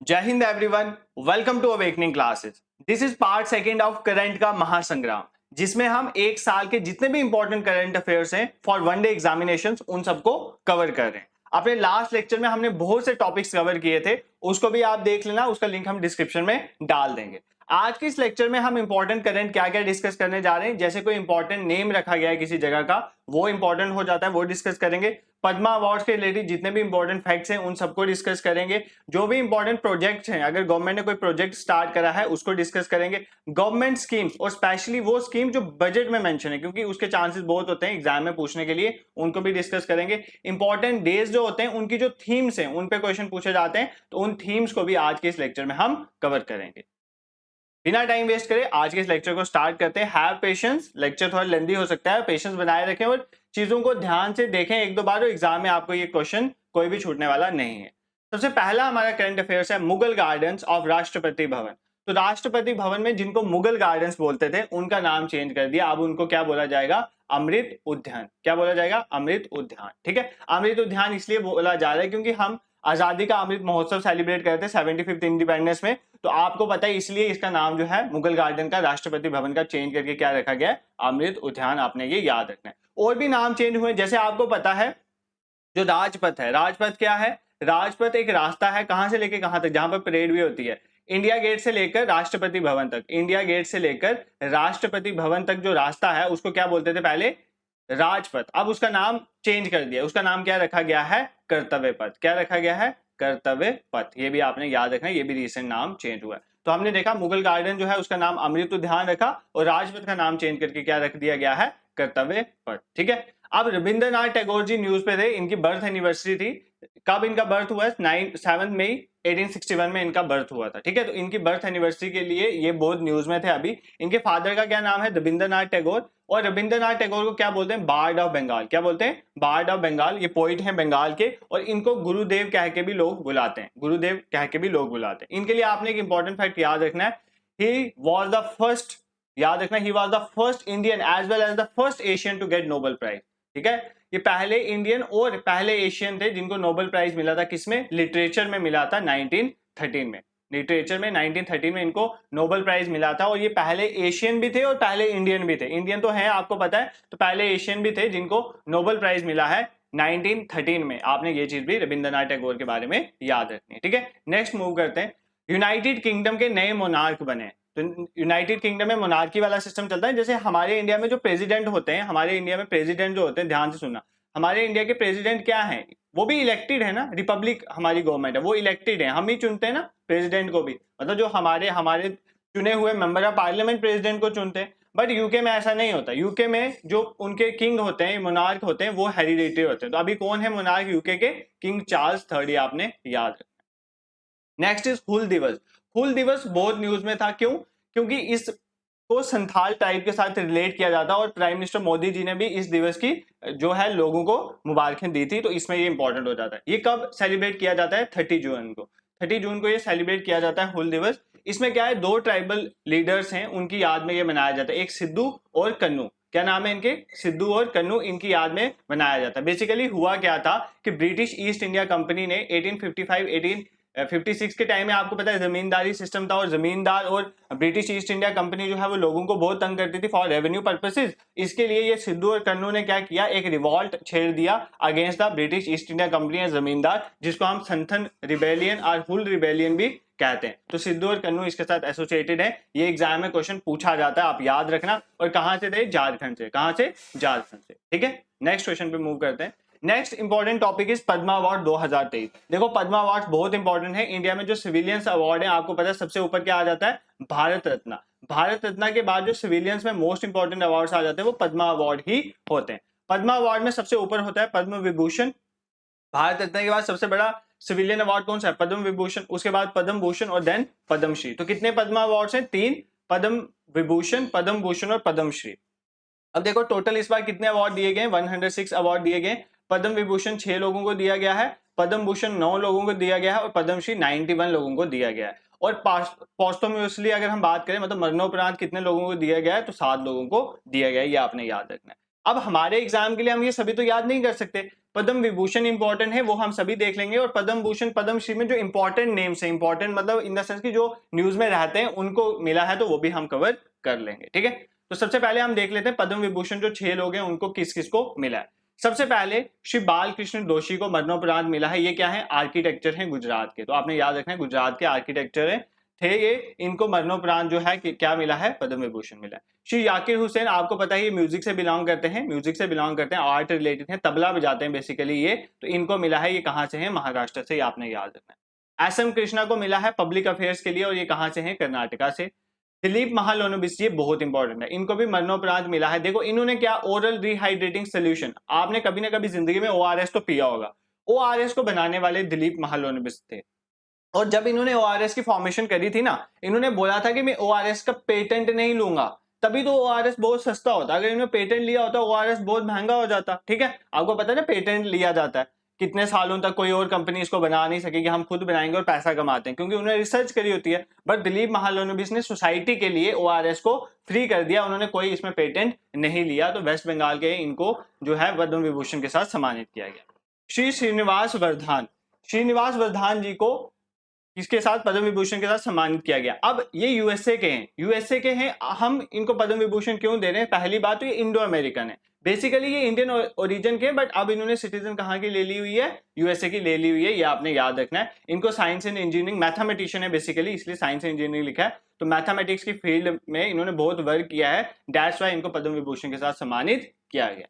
जय हिंद everyone, welcome to awakening classes. This is part second of current का महासंग्राम, जिसमें हम एक साल के जितने भी इंपॉर्टेंट करंट अफेयर्स हैं फॉर वन डे एग्जामिनेशंस उन सबको कवर कर रहे हैं। अपने लास्ट लेक्चर में हमने बहुत से टॉपिक्स कवर किए थे, उसको भी आप देख लेना, उसका लिंक हम डिस्क्रिप्शन में डाल देंगे। आज के इस लेक्चर में हम इंपॉर्टेंट करंट क्या क्या डिस्कस करने जा रहे हैं। जैसे कोई इंपॉर्टेंट नेम रखा गया है किसी जगह का, वो इंपॉर्टेंट हो जाता है, वो डिस्कस करेंगे। पद्मा अवार्ड्स के रिलेटेड जितने भी इंपॉर्टेंट फैक्ट्स हैं उन सबको डिस्कस करेंगे। जो भी इंपॉर्टेंट प्रोजेक्ट्स हैं, अगर गवर्नमेंट ने कोई प्रोजेक्ट स्टार्ट करा है उसको डिस्कस करेंगे। गवर्नमेंट स्कीम्स और स्पेशली वो स्कीम जो बजट में मेंशन है, क्योंकि उसके चांसेस बहुत होते हैं एग्जाम में पूछने के लिए, उनको भी डिस्कस करेंगे। इंपॉर्टेंट डेज जो होते हैं उनकी जो थीम्स हैं उन पे क्वेश्चन पूछे जाते हैं, तो उन थीम्स को भी आज के इस लेक्चर में हम कवर करेंगे। बिना टाइम वेस्ट करे आज के इस लेक्चर को स्टार्ट करते हैं। हैव पेशेंस, लेक्चर थोड़ा लेंदी हो सकता है, पेशेंस बनाए रखें और चीजों को ध्यान से देखें एक दो बार, और एग्जाम में आपको ये क्वेश्चन कोई भी छूटने वाला नहीं है। सबसे पहला हमारा करंट अफेयर्स है मुगल गार्डन्स ऑफ राष्ट्रपति भवन। तो राष्ट्रपति भवन में जिनको मुगल गार्डन्स बोलते थे उनका नाम चेंज कर दिया, अब उनको क्या बोला जाएगा? अमृत उद्यान। क्या बोला जाएगा? अमृत उद्यान। ठीक है, अमृत उद्यान इसलिए बोला जा रहा है क्योंकि हम आजादी का अमृत महोत्सव सेलिब्रेट करते हैं 75th इंडिपेंडेंस में, तो आपको पता है इसलिए इसका नाम जो है मुगल गार्डन का राष्ट्रपति भवन का चेंज करके क्या रखा गया है? अमृत उद्यान। आपने ये याद रखना है। और भी नाम चेंज हुए, जैसे आपको पता है जो राजपथ है, राजपथ क्या है? राजपथ एक रास्ता है, कहां से लेके कहां तक, जहां पर परेड भी होती है। इंडिया गेट से लेकर राष्ट्रपति भवन तक, इंडिया गेट से लेकर राष्ट्रपति भवन तक जो रास्ता है उसको क्या बोलते थे पहले? राजपथ। अब उसका नाम चेंज कर दिया, उसका नाम क्या रखा गया है? कर्तव्य पथ। क्या रखा गया है? कर्तव्य पथ। ये भी आपने याद रखना, ये भी रिसेंट नाम चेंज हुआ है। तो हमने देखा मुगल गार्डन जो है उसका नाम अमृत उद्यान रखा, और राजपथ का नाम चेंज करके क्या रख दिया गया है? कर्तव्य पथ। ठीक है, अब रविंद्रनाथ टैगोर जी न्यूज पे थे, इनकी बर्थ एनिवर्सरी थी। कब इनका बर्थ हुआ? 7 मई 1861 में इनका बर्थ हुआ था। ठीक है, तो इनकी बर्थ एनिवर्सरी के लिए ये बहुत न्यूज में थे अभी। इनके फादर का क्या नाम है? रविंद्रनाथ टैगोर। और रविंद्रनाथ टैगोर को क्या बोलते हैं? Bard of Bengal. क्या बोलते हैं? Bard of Bengal. ये पोइट हैं बंगाल के, और इनको गुरुदेव कह के भी लोग बुलाते हैं, गुरुदेव कह के भी लोग बुलाते हैं। इनके लिए आपने एक इंपॉर्टेंट फैक्ट याद रखना है, ही वॉज द फर्स्ट, याद रखना, he was the first Indian as well as the first Asian to get Nobel prize. ठीक है, ये पहले इंडियन और पहले एशियन थे जिनको नोबेल प्राइज मिला था। किसमें? लिटरेचर में मिला था 1913 में। लिटरेचर में 1913 में इनको नोबेल प्राइज मिला था, और ये पहले एशियन भी थे और पहले इंडियन भी थे। इंडियन तो हैं आपको पता है, तो पहले एशियन भी थे जिनको नोबेल प्राइज मिला है 1913 में। आपने ये चीज भी रविंद्रनाथ टैगोर के बारे में याद रखनी है। ठीक है, नेक्स्ट मूव करते हैं। यूनाइटेड किंगडम के नए मोनार्क बने। तो यूनाइटेड किंगडम में मोनार्की वाला सिस्टम चलता है, जैसे हमारे इंडिया में जो प्रेसिडेंट होते हैं, हमारे इंडिया में प्रेसिडेंट जो होते हैं, ध्यान से सुनना, हमारे इंडिया के प्रेसिडेंट क्या है? वो भी इलेक्टेड है ना, रिपब्लिक हमारी गवर्नमेंट है, वो इलेक्टेड है, हम ही चुनते हैं ना प्रेसिडेंट को भी, मतलब जो हमारे हमारे चुने हुए मेंबर ऑफ पार्लियामेंट प्रेसिडेंट को चुनते हैं। बट यूके में ऐसा नहीं होता। यूके में जो उनके किंग होते हैं, मोनार्क होते हैं, वो हेरिडेटरी होते हैं। तो अभी कौन है मोनार्क यूके के? किंग चार्ल्स थर्ड, ये आपने याद रखना। नेक्स्ट इज हुल दिवस। हुल दिवस बहुत न्यूज में था, क्यों? क्योंकि इस को संथाल ट्राइब के साथ रिलेट किया जाता है, और प्राइम मिनिस्टर मोदी जी ने भी इस दिवस की जो है लोगों को मुबारकें दी थी, तो इसमें ये इंपॉर्टेंट हो जाता है। ये कब सेलिब्रेट किया जाता है? 30 जून को। 30 जून को ये सेलिब्रेट किया जाता है हुल दिवस। इसमें क्या है, दो ट्राइबल लीडर्स हैं, उनकी याद में ये मनाया जाता है, एक सिद्धू और कन्नू। क्या नाम है इनके? सिद्धू और कन्नू, इनकी याद में मनाया जाता है। बेसिकली हुआ क्या था कि ब्रिटिश ईस्ट इंडिया कंपनी ने 1856 के टाइम में, आपको पता है जमींदारी सिस्टम था, और जमींदार और ब्रिटिश ईस्ट इंडिया कंपनी जो है वो लोगों को बहुत तंग करती थी फॉर रेवेन्यू पर्पसेस। इसके लिए ये सिद्धू और कन्नू ने क्या किया, एक रिवॉल्ट छेड़ दिया against the British east India company and जमींदार, जिसको हम संथन रिबेलियन और हुल रिबेलियन भी कहते हैं। तो सिद्धू और कन्नू इसके साथ एसोसिएटेड है। ये एग्जाम में क्वेश्चन पूछा जाता है, आप याद रखना। और कहां से थे? झारखंड से। कहां से? झारखंड से। ठीक है, नेक्स्ट क्वेश्चन पे मूव करते हैं। Next important topic is Padma award 2023। देखो पद्मा अवार्ड बहुत इंपॉर्टेंट है। इंडिया में जो सिविलियंस अवार्ड है, आपको पता है सबसे ऊपर क्या आ जाता है? भारत रत्न। भारत रत्न के बाद जो सिविलियंस में मोस्ट इंपॉर्टेंट अवार्ड्स आ जाते हैं वो पद्मा अवार्ड ही होते हैं। पद्मा अवार्ड में सबसे ऊपर होता है पद्म विभूषण। भारत रत्न के बाद सबसे बड़ा सिविलियन अवार्ड कौन सा है? पद्म विभूषण। उसके बाद पद्म भूषण और देन पद्मश्री। तो कितने पद्मा अवार्ड्स हैं? 3, पद्म विभूषण, पद्म भूषण और पद्मश्री। अब देखो टोटल इस बार कितने अवार्ड दिए गए? 106 अवार्ड दिए गए। पद्म विभूषण 6 लोगों को दिया गया है, पद्म भूषण 9 लोगों को दिया गया है, और पद्मश्री 91 लोगों को दिया गया है। और पोस्टोम्यूसली अगर हम बात करें, मतलब मरणोपरांत कितने लोगों को दिया गया है? तो 7 लोगों को दिया गया है, ये आपने याद रखना है। अब हमारे एग्जाम के लिए हम ये सभी तो याद नहीं कर सकते। पद्म विभूषण इंपॉर्टेंट है, वो हम सभी देख लेंगे, और पद्म भूषण पद्मश्री में जो इंपॉर्टेंट नेम्स है, इंपॉर्टेंट मतलब इन द सेंस की जो न्यूज में रहते हैं उनको मिला है, तो वो भी हम कवर कर लेंगे। ठीक है, तो सबसे पहले हम देख लेते हैं पद्म विभूषण जो 6 लोग हैं उनको किस किस को मिला है। सबसे पहले श्री बालकृष्ण दोषी को मरणोपरांत मिला है। ये क्या है, आर्किटेक्चर है गुजरात के, तो आपने याद रखना है गुजरात के आर्किटेक्चर है थे ये, इनको मरणोपरांत जो है क्या मिला है, पद्म विभूषण मिला है। श्री याकिर हुसैन, आपको पता है ये म्यूजिक से बिलोंग करते हैं, म्यूजिक से बिलोंग करते हैं, आर्ट रिलेटेड है, तबला बजाते हैं बेसिकली ये, तो इनको मिला है, ये कहां से है, महाराष्ट्र से, ये आपने याद रखना है। एस एम कृष्णा को मिला है पब्लिक अफेयर्स के लिए, और ये कहां से है, कर्नाटका से। दिलीप महालोनोबिस, ये बहुत इंपॉर्टेंट है, इनको भी मरणोपरांत मिला है। देखो इन्होंने क्या, ओरल रिहाइड्रेटिंग सोल्यूशन, आपने कभी ना कभी जिंदगी में ओआरएस तो पिया होगा, ओआरएस को बनाने वाले दिलीप महालोनबिस थे। और जब इन्होंने ओआरएस की फॉर्मेशन करी थी ना, इन्होंने बोला था कि मैं ओआरएस का पेटेंट नहीं लूंगा, तभी तो ओआरएस बहुत सस्ता होता, अगर इन्होंने पेटेंट लिया होता ओआरएस बहुत महंगा हो जाता। ठीक है, आपको पता है ना पेटेंट लिया जाता है, कितने सालों तक कोई और कंपनी इसको बना नहीं सकेगी, हम खुद बनाएंगे और पैसा कमाते हैं, क्योंकि उन्होंने रिसर्च करी होती है। बट दिलीप महालोनबिस ने सोसाइटी के लिए ओआरएस को फ्री कर दिया, उन्होंने कोई इसमें पेटेंट नहीं लिया, तो वेस्ट बंगाल के इनको जो है पद्म विभूषण के साथ सम्मानित किया गया। श्री श्रीनिवास वर्धान, श्रीनिवास वर्धान जी को इसके साथ पद्म विभूषण के साथ सम्मानित किया गया। अब ये यूएसए के हैं, यूएसए के हैं, हम इनको पद्म विभूषण क्यों दे रहे हैं, पहली बात तो ये इंडो अमेरिकन है, बेसिकली ये इंडियन ओरिजिन के, बट अब इन्होंने सिटीजन कहाँ की ले ली हुई है, यूएसए की ले ली हुई है, ये आपने याद रखना है। इनको साइंस एंड इंजीनियरिंग, मैथमेटिशियन है बेसिकली, इसलिए साइंस एंड इंजीनियरिंग लिखा है, तो मैथमेटिक्स की फील्ड में इन्होंने बहुत वर्क किया है, दैट्स वाई इनको पद्म विभूषण के साथ सम्मानित किया गया।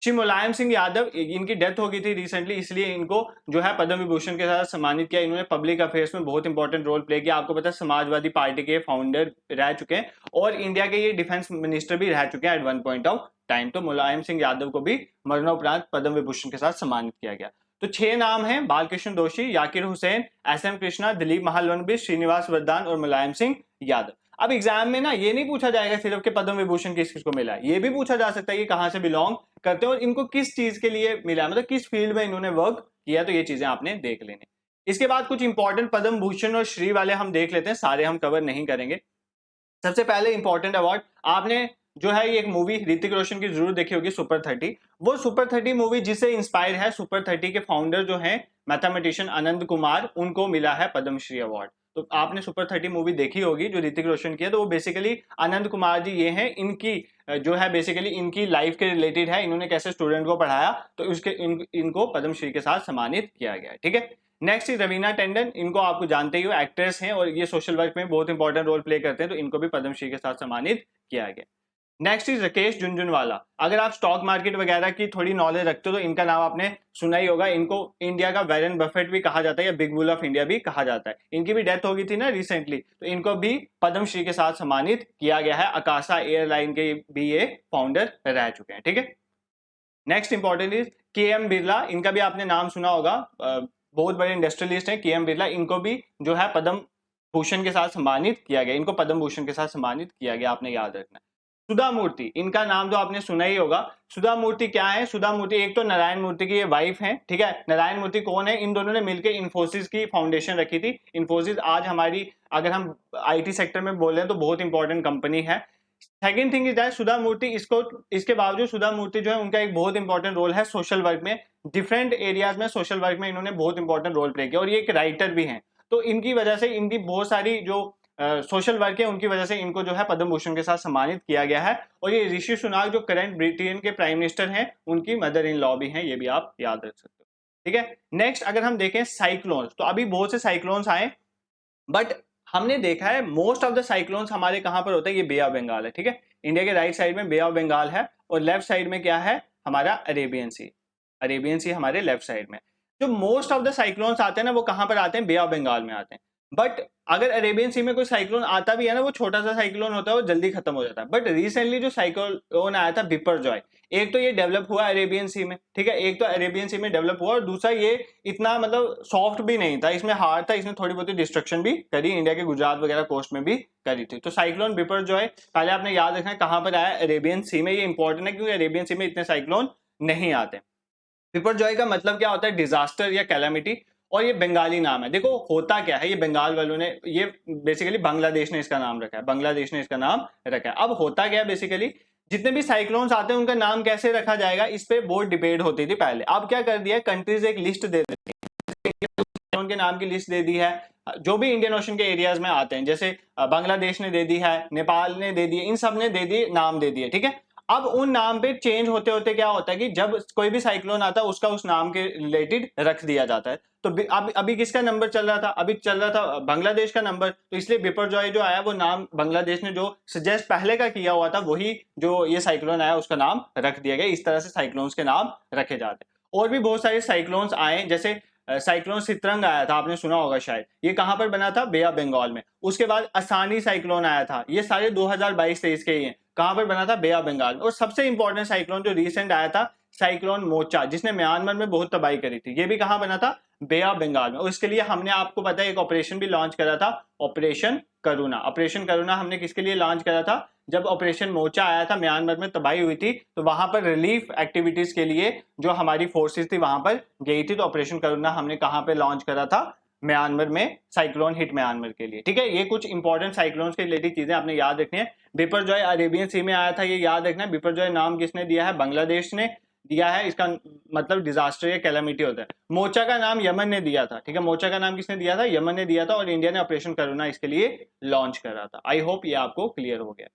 श्री मुलायम सिंह यादव, इनकी डेथ हो गई थी रिसेंटली, इसलिए इनको जो है पद्म विभूषण के साथ सम्मानित किया। इन्होंने पब्लिक अफेयर्स में बहुत इंपॉर्टेंट रोल प्ले किया, आपको पता है समाजवादी पार्टी के फाउंडर रह चुके हैं, और इंडिया के ये डिफेंस मिनिस्टर भी रह चुके हैं at one point of time. तो मुलायम सिंह यादव को भी मरणोपरांत पद्म विभूषण के साथ सम्मानित किया गया। तो 6 नाम हैं, बालकृष्ण दोषी, याकिर हुसैन, एस एम कृष्णा, दिलीप महालनबिस, श्रीनिवास वर्धन और मुलायम सिंह यादव। अब एग्जाम में ना ये नहीं पूछा जाएगा सिर्फ कि पद्म विभूषण किस किस को मिला है, ये भी पूछा जा सकता है कि कहां से बिलोंग करते हैं और इनको किस चीज के लिए मिला है, मतलब किस फील्ड में इन्होंने वर्क किया, तो ये चीजें आपने देख लेनी। इसके बाद कुछ इंपॉर्टेंट पद्म भूषण और श्री वाले हम देख लेते हैं, सारे हम कवर नहीं करेंगे। सबसे पहले इंपॉर्टेंट अवार्ड, आपने जो है ये एक मूवी ऋतिक रोशन की जरूर देखी होगी, सुपर 30, वो सुपर 30 मूवी जिससे इंस्पायर है, सुपर 30 के फाउंडर जो हैं मैथमेटिशियन आनंद कुमार, उनको मिला है पद्मश्री अवार्ड। तो आपने सुपर 30 मूवी देखी होगी जो ऋतिक रोशन की है, तो वो बेसिकली आनंद कुमार जी ये हैं, इनकी जो है बेसिकली इनकी लाइफ के रिलेटेड है, इन्होंने कैसे स्टूडेंट को पढ़ाया, तो उसके इनको पद्मश्री के साथ सम्मानित किया गया है। ठीक है, नेक्स्ट रवीना टंडन, इनको आपको जानते ही हो, एक्ट्रेस हैं और ये सोशल वर्क में बहुत इंपॉर्टेंट रोल प्ले करते हैं, तो इनको भी पद्मश्री के साथ सम्मानित किया गया। नेक्स्ट इज राकेश झुनझुनवाला, अगर आप स्टॉक मार्केट वगैरह की थोड़ी नॉलेज रखते हो तो इनका नाम आपने सुना ही होगा, इनको इंडिया का वॉरेन बफेट भी कहा जाता है या बिग बुल ऑफ इंडिया भी कहा जाता है। इनकी भी डेथ हो गई थी ना रिसेंटली, तो इनको भी पद्मश्री के साथ सम्मानित किया गया है। आकाशा एयरलाइन के भी ये फाउंडर रह चुके हैं। ठीक है, नेक्स्ट इंपॉर्टेंट इज के एम बिरला, इनका भी आपने नाम सुना होगा, बहुत बड़े इंडस्ट्रियलिस्ट हैं के एम बिरला, इनको भी जो है पद्म भूषण के साथ सम्मानित किया गया, इनको पद्म भूषण के साथ सम्मानित किया गया, आपने याद रखना है। सुधा मूर्ति, इनका नाम तो आपने सुना ही होगा। सुधा मूर्ति क्या है, सुधा मूर्ति एक तो नारायण मूर्ति की ये वाइफ है। ठीक है, नारायण मूर्ति कौन है, इन दोनों ने मिलकर इन्फोसिस की फाउंडेशन रखी थी। इन्फोसिस आज हमारी, अगर हम आईटी सेक्टर में बोल रहे हैं तो बहुत इंपॉर्टेंट कंपनी है। सेकंड थिंग इज दैट सुधा मूर्ति, इसके बावजूद सुधा मूर्ति जो है उनका एक बहुत इंपॉर्टेंट रोल है सोशल वर्क में, डिफरेंट एरियाज में सोशल वर्क में इन्होंने बहुत इंपॉर्टेंट रोल प्ले किया, और ये एक राइटर भी हैं। तो इनकी वजह से, इनकी बहुत सारी जो सोशल वर्क है उनकी वजह से इनको जो है पद्म भूषण के साथ सम्मानित किया गया है। और ये ऋषि सुनाक जो करंट ब्रिटेन के प्राइम मिनिस्टर हैं, उनकी मदर इन लॉ भी हैं, ये भी आप याद रख सकते हो। ठीक है, नेक्स्ट अगर हम देखें साइक्लोन्स, तो अभी बहुत से साइक्लोन्स आए, बट हमने देखा है मोस्ट ऑफ द साइक्लोन्स हमारे कहां पर होते हैं, ये बे ऑफ बंगाल है। ठीक है, इंडिया के राइट साइड में बे ऑफ बंगाल है और लेफ्ट साइड में क्या है, हमारा अरेबियन सी, अरेबियन सी हमारे लेफ्ट साइड में। जो मोस्ट ऑफ द साइक्लोन्स आते हैं ना, वो कहां पर आते हैं, बे ऑफ बंगाल में आते हैं। बट अगर अरेबियन सी में कोई साइक्लोन आता भी है ना, वो छोटा सा साइक्लोन होता है, वो जल्दी खत्म हो जाता है। बट रिसेंटली जो साइक्लोन आया था बिपरजॉय, एक तो ये डेवलप हुआ अरेबियन सी में, ठीक है, एक तो अरेबियन सी में डेवलप हुआ, और दूसरा ये इतना मतलब सॉफ्ट भी नहीं था, इसमें हार्ड था, इसने थोड़ी बहुत डिस्ट्रक्शन भी करी, इंडिया के गुजरात वगैरह कोस्ट में भी करी थी। तो साइक्लोन बिपरजॉय पहले आपने याद रखना है कहां पर आया, अरेबियन सी में। ये इंपॉर्टेंट है क्योंकि अरेबियन सी में इतने साइक्लोन नहीं आते। बिपरजॉय का मतलब क्या होता है, डिजास्टर या कैलामिटी, और ये बंगाली नाम है। देखो होता क्या है, ये बंगाल वालों ने, ये बेसिकली बांग्लादेश ने इसका नाम रखा है, बांग्लादेश ने इसका नाम रखा है। अब होता क्या है बेसिकली, जितने भी साइक्लोन्स आते हैं उनका नाम कैसे रखा जाएगा, इस पे बहुत डिबेट होती थी पहले। अब क्या कर दिया, कंट्रीज एक लिस्ट दे देती है, उनके नाम की लिस्ट दे दी है जो भी इंडियन ओशन के एरियाज में आते हैं, जैसे बांग्लादेश ने दे दी है, नेपाल ने दे दी, इन सब ने दे दी, नाम दे दिए, ठीक है। अब उन नाम पे चेंज होते होते क्या होता है कि जब कोई भी साइक्लोन आता है उसका उस नाम के रिलेटेड रख दिया जाता है। तो अभी किसका नंबर चल रहा था, अभी चल रहा था बांग्लादेश का नंबर, तो इसलिए बिपरजॉय जो आया वो नाम बांग्लादेश ने जो सजेस्ट पहले का किया हुआ था वही जो ये साइक्लोन आया उसका नाम रख दिया गया। इस तरह से साइक्लोन्स के नाम रखे जाते हैं। और भी बहुत सारे साइक्लोन्स आए, जैसे साइक्लोन सित्रंग आया था, आपने सुना होगा शायद, ये कहां पर बना था, बे ऑफ बंगाल में। उसके बाद असानी साइक्लोन आया था, ये सारे 2022-23 के ही हैं, कहां पर बना था, बे ऑफ बंगाल में। और सबसे इंपॉर्टेंट साइक्लोन जो रिसेंट आया था, साइक्लोन मोचा, जिसने म्यांमार में बहुत तबाही करी थी, ये भी कहां बना था, बे ऑफ बंगाल में। और इसके लिए हमने आपको पता है एक ऑपरेशन भी लॉन्च करा था, ऑपरेशन करुणा। ऑपरेशन करुणा हमने किसके लिए लॉन्च करा था, जब ऑपरेशन मोचा आया था, म्यांमार में तबाही हुई थी, तो वहां पर रिलीफ एक्टिविटीज के लिए जो हमारी फोर्सेस थी वहां पर गई थी। तो ऑपरेशन करुणा हमने कहां पे लॉन्च करा था, म्यांमार में, साइक्लोन हिट म्यांमार के लिए, ठीक है। ये कुछ इंपॉर्टेंट साइक्लोन के रिलेटेड चीजें आपने याद रखनी है। बिपरजॉय अरेबियन सी में आया था, ये याद रखना है। बिपरजॉय नाम किसने दिया है, बांग्लादेश ने दिया है, इसका मतलब डिजास्टर या कैलामिटी होता है। मोर्चा का नाम यमन ने दिया था, ठीक है, मोर्चा का नाम किसने दिया था, यमन ने दिया था, और इंडिया ने ऑपरेशन करुणा इसके लिए लॉन्च करा था। आई होप ये आपको क्लियर हो गया।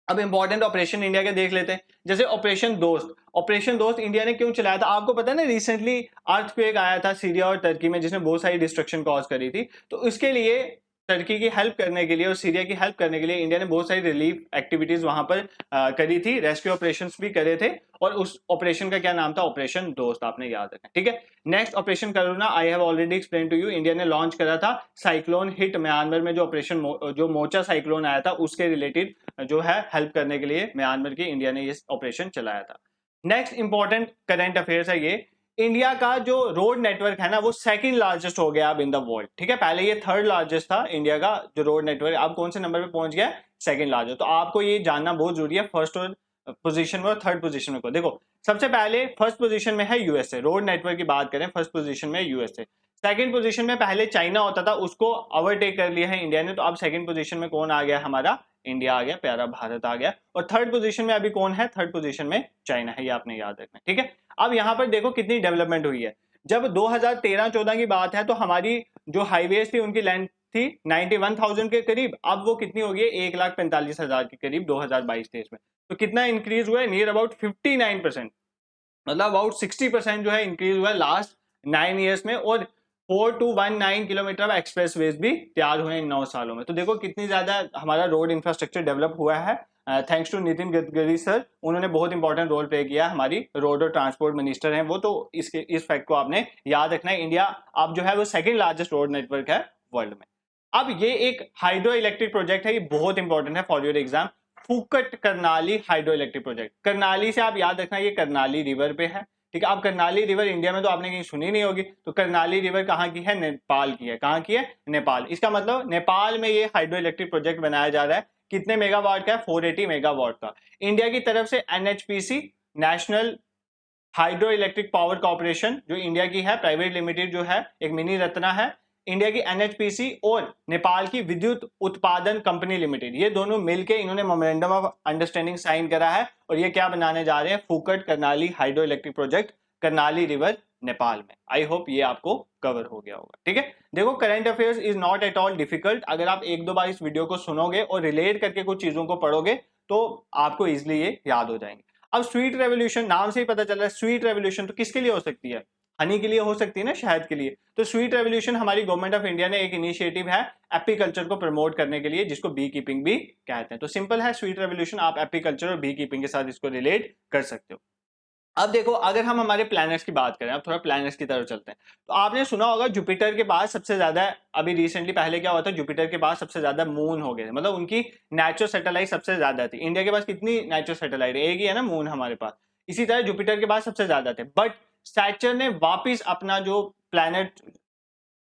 अब इंपॉर्टेंट ऑपरेशन इंडिया के देख लेते हैं, जैसे ऑपरेशन दोस्त। ऑपरेशन दोस्त इंडिया ने क्यों चलाया था, आपको पता है ना, रिसेंटली अर्थक्वेक आया था सीरिया और टर्की में, जिसने बहुत सारी डिस्ट्रक्शन कॉज करी थी। तो इसके लिए टर्की की हेल्प करने के लिए और सीरिया की हेल्प करने के लिए इंडिया ने बहुत सारी रिलीफ एक्टिविटीज वहां पर करी थी, रेस्क्यू ऑपरेशंस भी करे थे। और उस ऑपरेशन का क्या नाम था, ऑपरेशन दोस्त, आपने याद रखना, ठीक है। Next operation Karuna, I have already explain to you, India ने लॉन्च करा था साइक्लोन हिट म्यांमार में, जो ऑपरेशन जो मोचा साइक्लोन आया था उसके रिलेटेड जो है हेल्प करने के लिए म्यांमार की इंडिया ने ये ऑपरेशन चलाया था। नेक्स्ट इंपॉर्टेंट करंट अफेयर्स है ये, इंडिया का जो रोड नेटवर्क है ना वो सेकंड लार्जेस्ट हो गया अब इन द वर्ल्ड, ठीक है। पहले ये थर्ड लार्जेस्ट था इंडिया का जो रोड नेटवर्क, अब कौन से नंबर पे पहुंच गया, सेकंड लार्जेस्ट। तो आपको ये जानना बहुत जरूरी है, फर्स्ट और पोजीशन में और थर्ड पोजीशन में को देखो। सबसे पहले फर्स्ट पोजीशन में है यूएसए, रोड नेटवर्क की बात करें, फर्स्ट पोजीशन में यूएसए। सेकंड पोजीशन में पहले चाइना होता था, उसको ओवरटेक कर लिया है इंडिया ने, तो अब सेकंड पोजीशन में कौन आ गया, हमारा इंडिया आ गया, प्यारा भारत आ गया। और थर्ड पोजीशन में अभी कौन है, थर्ड पोजीशन में चाइना है, ये आपने याद रखना, ठीक है। अब यहाँ पर देखो कितनी डेवलपमेंट हुई है। जब 2013-14 की बात है तो हमारी जो हाईवेज थी उनकी लेंथ थी 91,000 के करीब, अब वो कितनी हो गई, 1,45,000 के करीब 2022-23 में। तो कितना इंक्रीज हुआ है, नियर अबाउट 59%, मतलब अबाउट 60% जो है इंक्रीज हुआ है लास्ट 9 ईयर्स में। और 4219 किलोमीटर ऑफ एक्सप्रेस वेज भी तैयार हुए इन 9 सालों में। तो देखो कितनी ज्यादा हमारा रोड इंफ्रास्ट्रक्चर डेवलप हुआ है, thanks to Nitin Gadkari sir, उन्होंने बहुत इंपॉर्टेंट रोल प्ले किया, हमारी रोड और ट्रांसपोर्ट मिनिस्टर हैं वो। तो इस फैक्ट को आपने याद रखना है, इंडिया अब जो है वो सेकंड लार्जेस्ट रोड नेटवर्क है वर्ल्ड में। अब ये एक हाइड्रो इलेक्ट्रिक प्रोजेक्ट है, ये बहुत इंपॉर्टेंट है for your exam, Phukot Karnali hydro electric project. Karnali से आप याद रखना ये करनाली रिवर पे है, ठीक है। अब करनाली रिवर इंडिया में तो आपने कहीं सुनी नहीं होगी, तो करनाली रिवर कहाँ की है, नेपाल की है। कहाँ की है, नेपाल। इसका मतलब नेपाल में ये हाइड्रो इलेक्ट्रिक प्रोजेक्ट बनाया जा रहा है, कितने मेगावाट का है, 480 मेगावाट का। इंडिया की तरफ से NHPC, national hydro electric power corporation, जो इंडिया की है प्राइवेट लिमिटेड, जो है एक मिनी रत्ना है, इंडिया की एनएचपीसी और नेपाल की विद्युत उत्पादन कंपनी लिमिटेड, ये दोनों मिलकर इन्होंने मेमोरेंडम ऑफ अंडरस्टैंडिंग साइन करा है। और ये क्या बनाने जा रहे हैं, Phukot Karnali hydro electric project, Karnali river Nepal में। आई होप ये आपको कवर हो गया होगा, ठीक है। देखो current affairs is not at all difficult, अगर आप एक दो बार इस वीडियो को सुनोगे और रिलेट करके कुछ चीजों को पढ़ोगे तो आपको इजिली ये याद हो जाएंगे। अब स्वीट रेवोल्यूशन, नाम से ही पता चल रहा है स्वीट रेवोल्यूशन, तो किसके लिए हो सकती है, हनी के लिए हो सकती है ना, शहद के लिए। तो स्वीट रेवोल्यूशन हमारी गवर्नमेंट ऑफ इंडिया ने एक इनिशिएटिव है एपीकल्चर को प्रमोट करने के लिए, जिसको बी कीपिंग भी कहते हैं। तो सिंपल है स्वीट रेवोल्यूशन, आप एपीकल्चर और बी कीपिंग के साथ इसको रिलेट कर सकते हो। अब देखो अगर हम हमारे प्लैनेट्स की बात करें, अब थोड़ा प्लैनेट्स की तरफ चलते हैं, तो आपने सुना होगा जुपिटर के पास सबसे ज्यादा, अभी रिसेंटली पहले क्या हुआ था, जुपिटर के पास सबसे ज्यादा मून हो गए, मतलब उनकी नेचुरल सैटेलाइट सबसे ज्यादा थी। इंडिया के पास कितनी नेचुरल सैटेलाइट, एक ही है ना मून हमारे पास, इसी तरह जुपिटर के पास सबसे ज्यादा थे। बट सैटर्न ने वापिस अपना जो प्लैनेट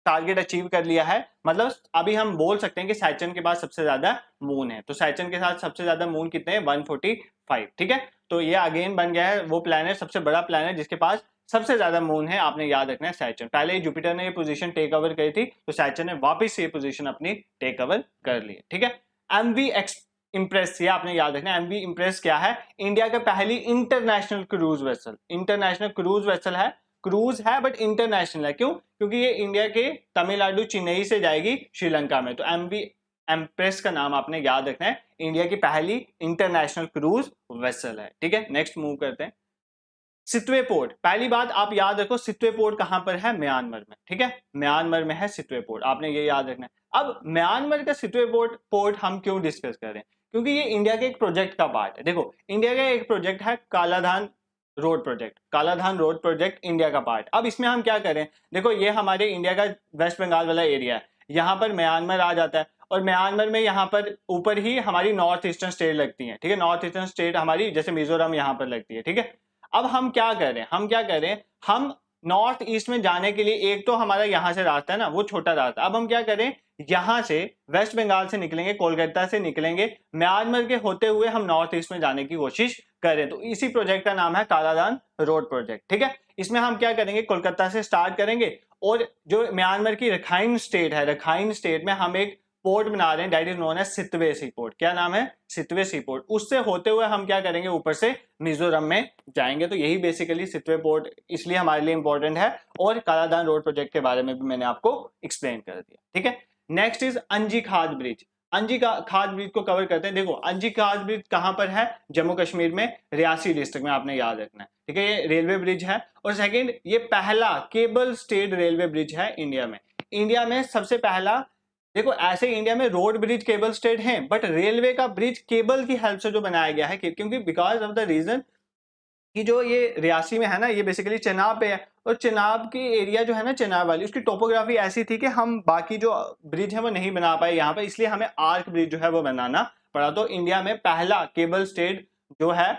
टारगेट अचीव कर लिया है, मतलब अभी हम बोल सकते हैं कि सैटर्न के पास सबसे ज्यादा मून है। तो सैटर्न के साथ सबसे ज्यादा मून कितने हैं, 145, ठीक है। तो ये अगेन बन गया है वो प्लैनेट, सबसे बड़ा प्लैनेट जिसके पास सबसे ज्यादा मून है, आपने याद रखना है सैटर्न। पहले जुपिटर ने ये पोजीशन टेक ओवर करी थी, तो सैटर्न ने वापस ये पोजीशन अपनी टेक ओवर कर ली, ठीक है। एमवी इम्प्रेस, ये आपने याद रखना है। एमवी इम्प्रेस क्या है? इंडिया का पहली international cruise vessel, international cruise vessel है, क्रूज है बट इंटरनेशनल है। क्यों? क्योंकि ये इंडिया के तमिलनाडु चेन्नई से जाएगी श्रीलंका में। तो एमवी एम्प्रेस का नाम आपने याद रखना है, इंडिया की पहली इंटरनेशनल क्रूज वेसल है। ठीक है, नेक्स्ट मूव करते हैं। सितवे पोर्ट, पहली बात आप याद रखो, सितवे पोर्ट कहां पर है? म्यांमार में। ठीक है, म्यांमार में है सितवे पोर्ट, आपने ये याद रखना है। अब म्यांमार का सितवे पोर्ट हम क्यों डिस्कस कर रहे हैं? क्योंकि ये इंडिया के एक प्रोजेक्ट का पार्ट है। देखो, इंडिया का एक प्रोजेक्ट है Kaladan road project, Kaladan road project India का पार्ट। अब इसमें हम क्या करें? देखो, ये हमारे इंडिया का वेस्ट बंगाल वाला एरिया है, यहाँ पर म्यांमार आ जाता है, और म्यांमार में यहाँ पर ऊपर ही हमारी नॉर्थ ईस्टर्न स्टेट लगती है। ठीक है, नॉर्थ ईस्टर्न स्टेट हमारी जैसे मिजोरम यहाँ पर लगती है। ठीक है, अब हम क्या कर रहे हैं? हम नॉर्थ ईस्ट में जाने के लिए, एक तो हमारा यहाँ से रास्ता है ना, वो छोटा रास्ता। अब हम क्या करें? यहाँ से वेस्ट बंगाल से निकलेंगे, कोलकाता से निकलेंगे, म्यांमार के होते हुए हम नॉर्थ ईस्ट में जाने की कोशिश करें। तो इसी प्रोजेक्ट का नाम है कालाधान रोड प्रोजेक्ट। ठीक है, इसमें हम क्या करेंगे? कोलकाता से स्टार्ट करेंगे, और जो म्यांमार की रखाइन स्टेट है, रखाइन स्टेट में हम एक पोर्ट बना रहे हैं, that is known as Sittwe sea port. क्या नाम है? Sittwe sea port. उससे होते हुए हम क्या करेंगे? ऊपर से मिजोरम में जाएंगे। तो यही बेसिकली सितवे पोर्ट इसलिए हमारे लिए इंपॉर्टेंट है, और कालाधान रोड प्रोजेक्ट के बारे में भी मैंने आपको एक्सप्लेन कर दिया। ठीक है, नेक्स्ट इज अंजी खाद ब्रिज। अंजी खाद ब्रिज को कवर करते हैं। देखो, अंजी खाद ब्रिज कहां पर है? जम्मू कश्मीर में, रियासी डिस्ट्रिक्ट में, आपने याद रखना है। ठीक है, ये रेलवे ब्रिज है, और सेकंड, ये पहला केबल स्टेड रेलवे ब्रिज है इंडिया में। इंडिया में सबसे पहला, देखो ऐसे इंडिया में रोड ब्रिज केबल स्टेड हैं, बट रेलवे का ब्रिज केबल की हेल्प से जो बनाया गया है, क्योंकि बिकॉज ऑफ द रीजन कि जो ये रियासी में है ना, ये बेसिकली चेनाब पे है, और चेनाब की एरिया जो है ना, चेनाब वाली, उसकी टोपोग्राफी ऐसी थी कि हम बाकी जो ब्रिज है वो नहीं बना पाए यहाँ पे, इसलिए हमें आर्क ब्रिज जो है वो बनाना पड़ा। तो इंडिया में पहला केबल स्टेड जो है,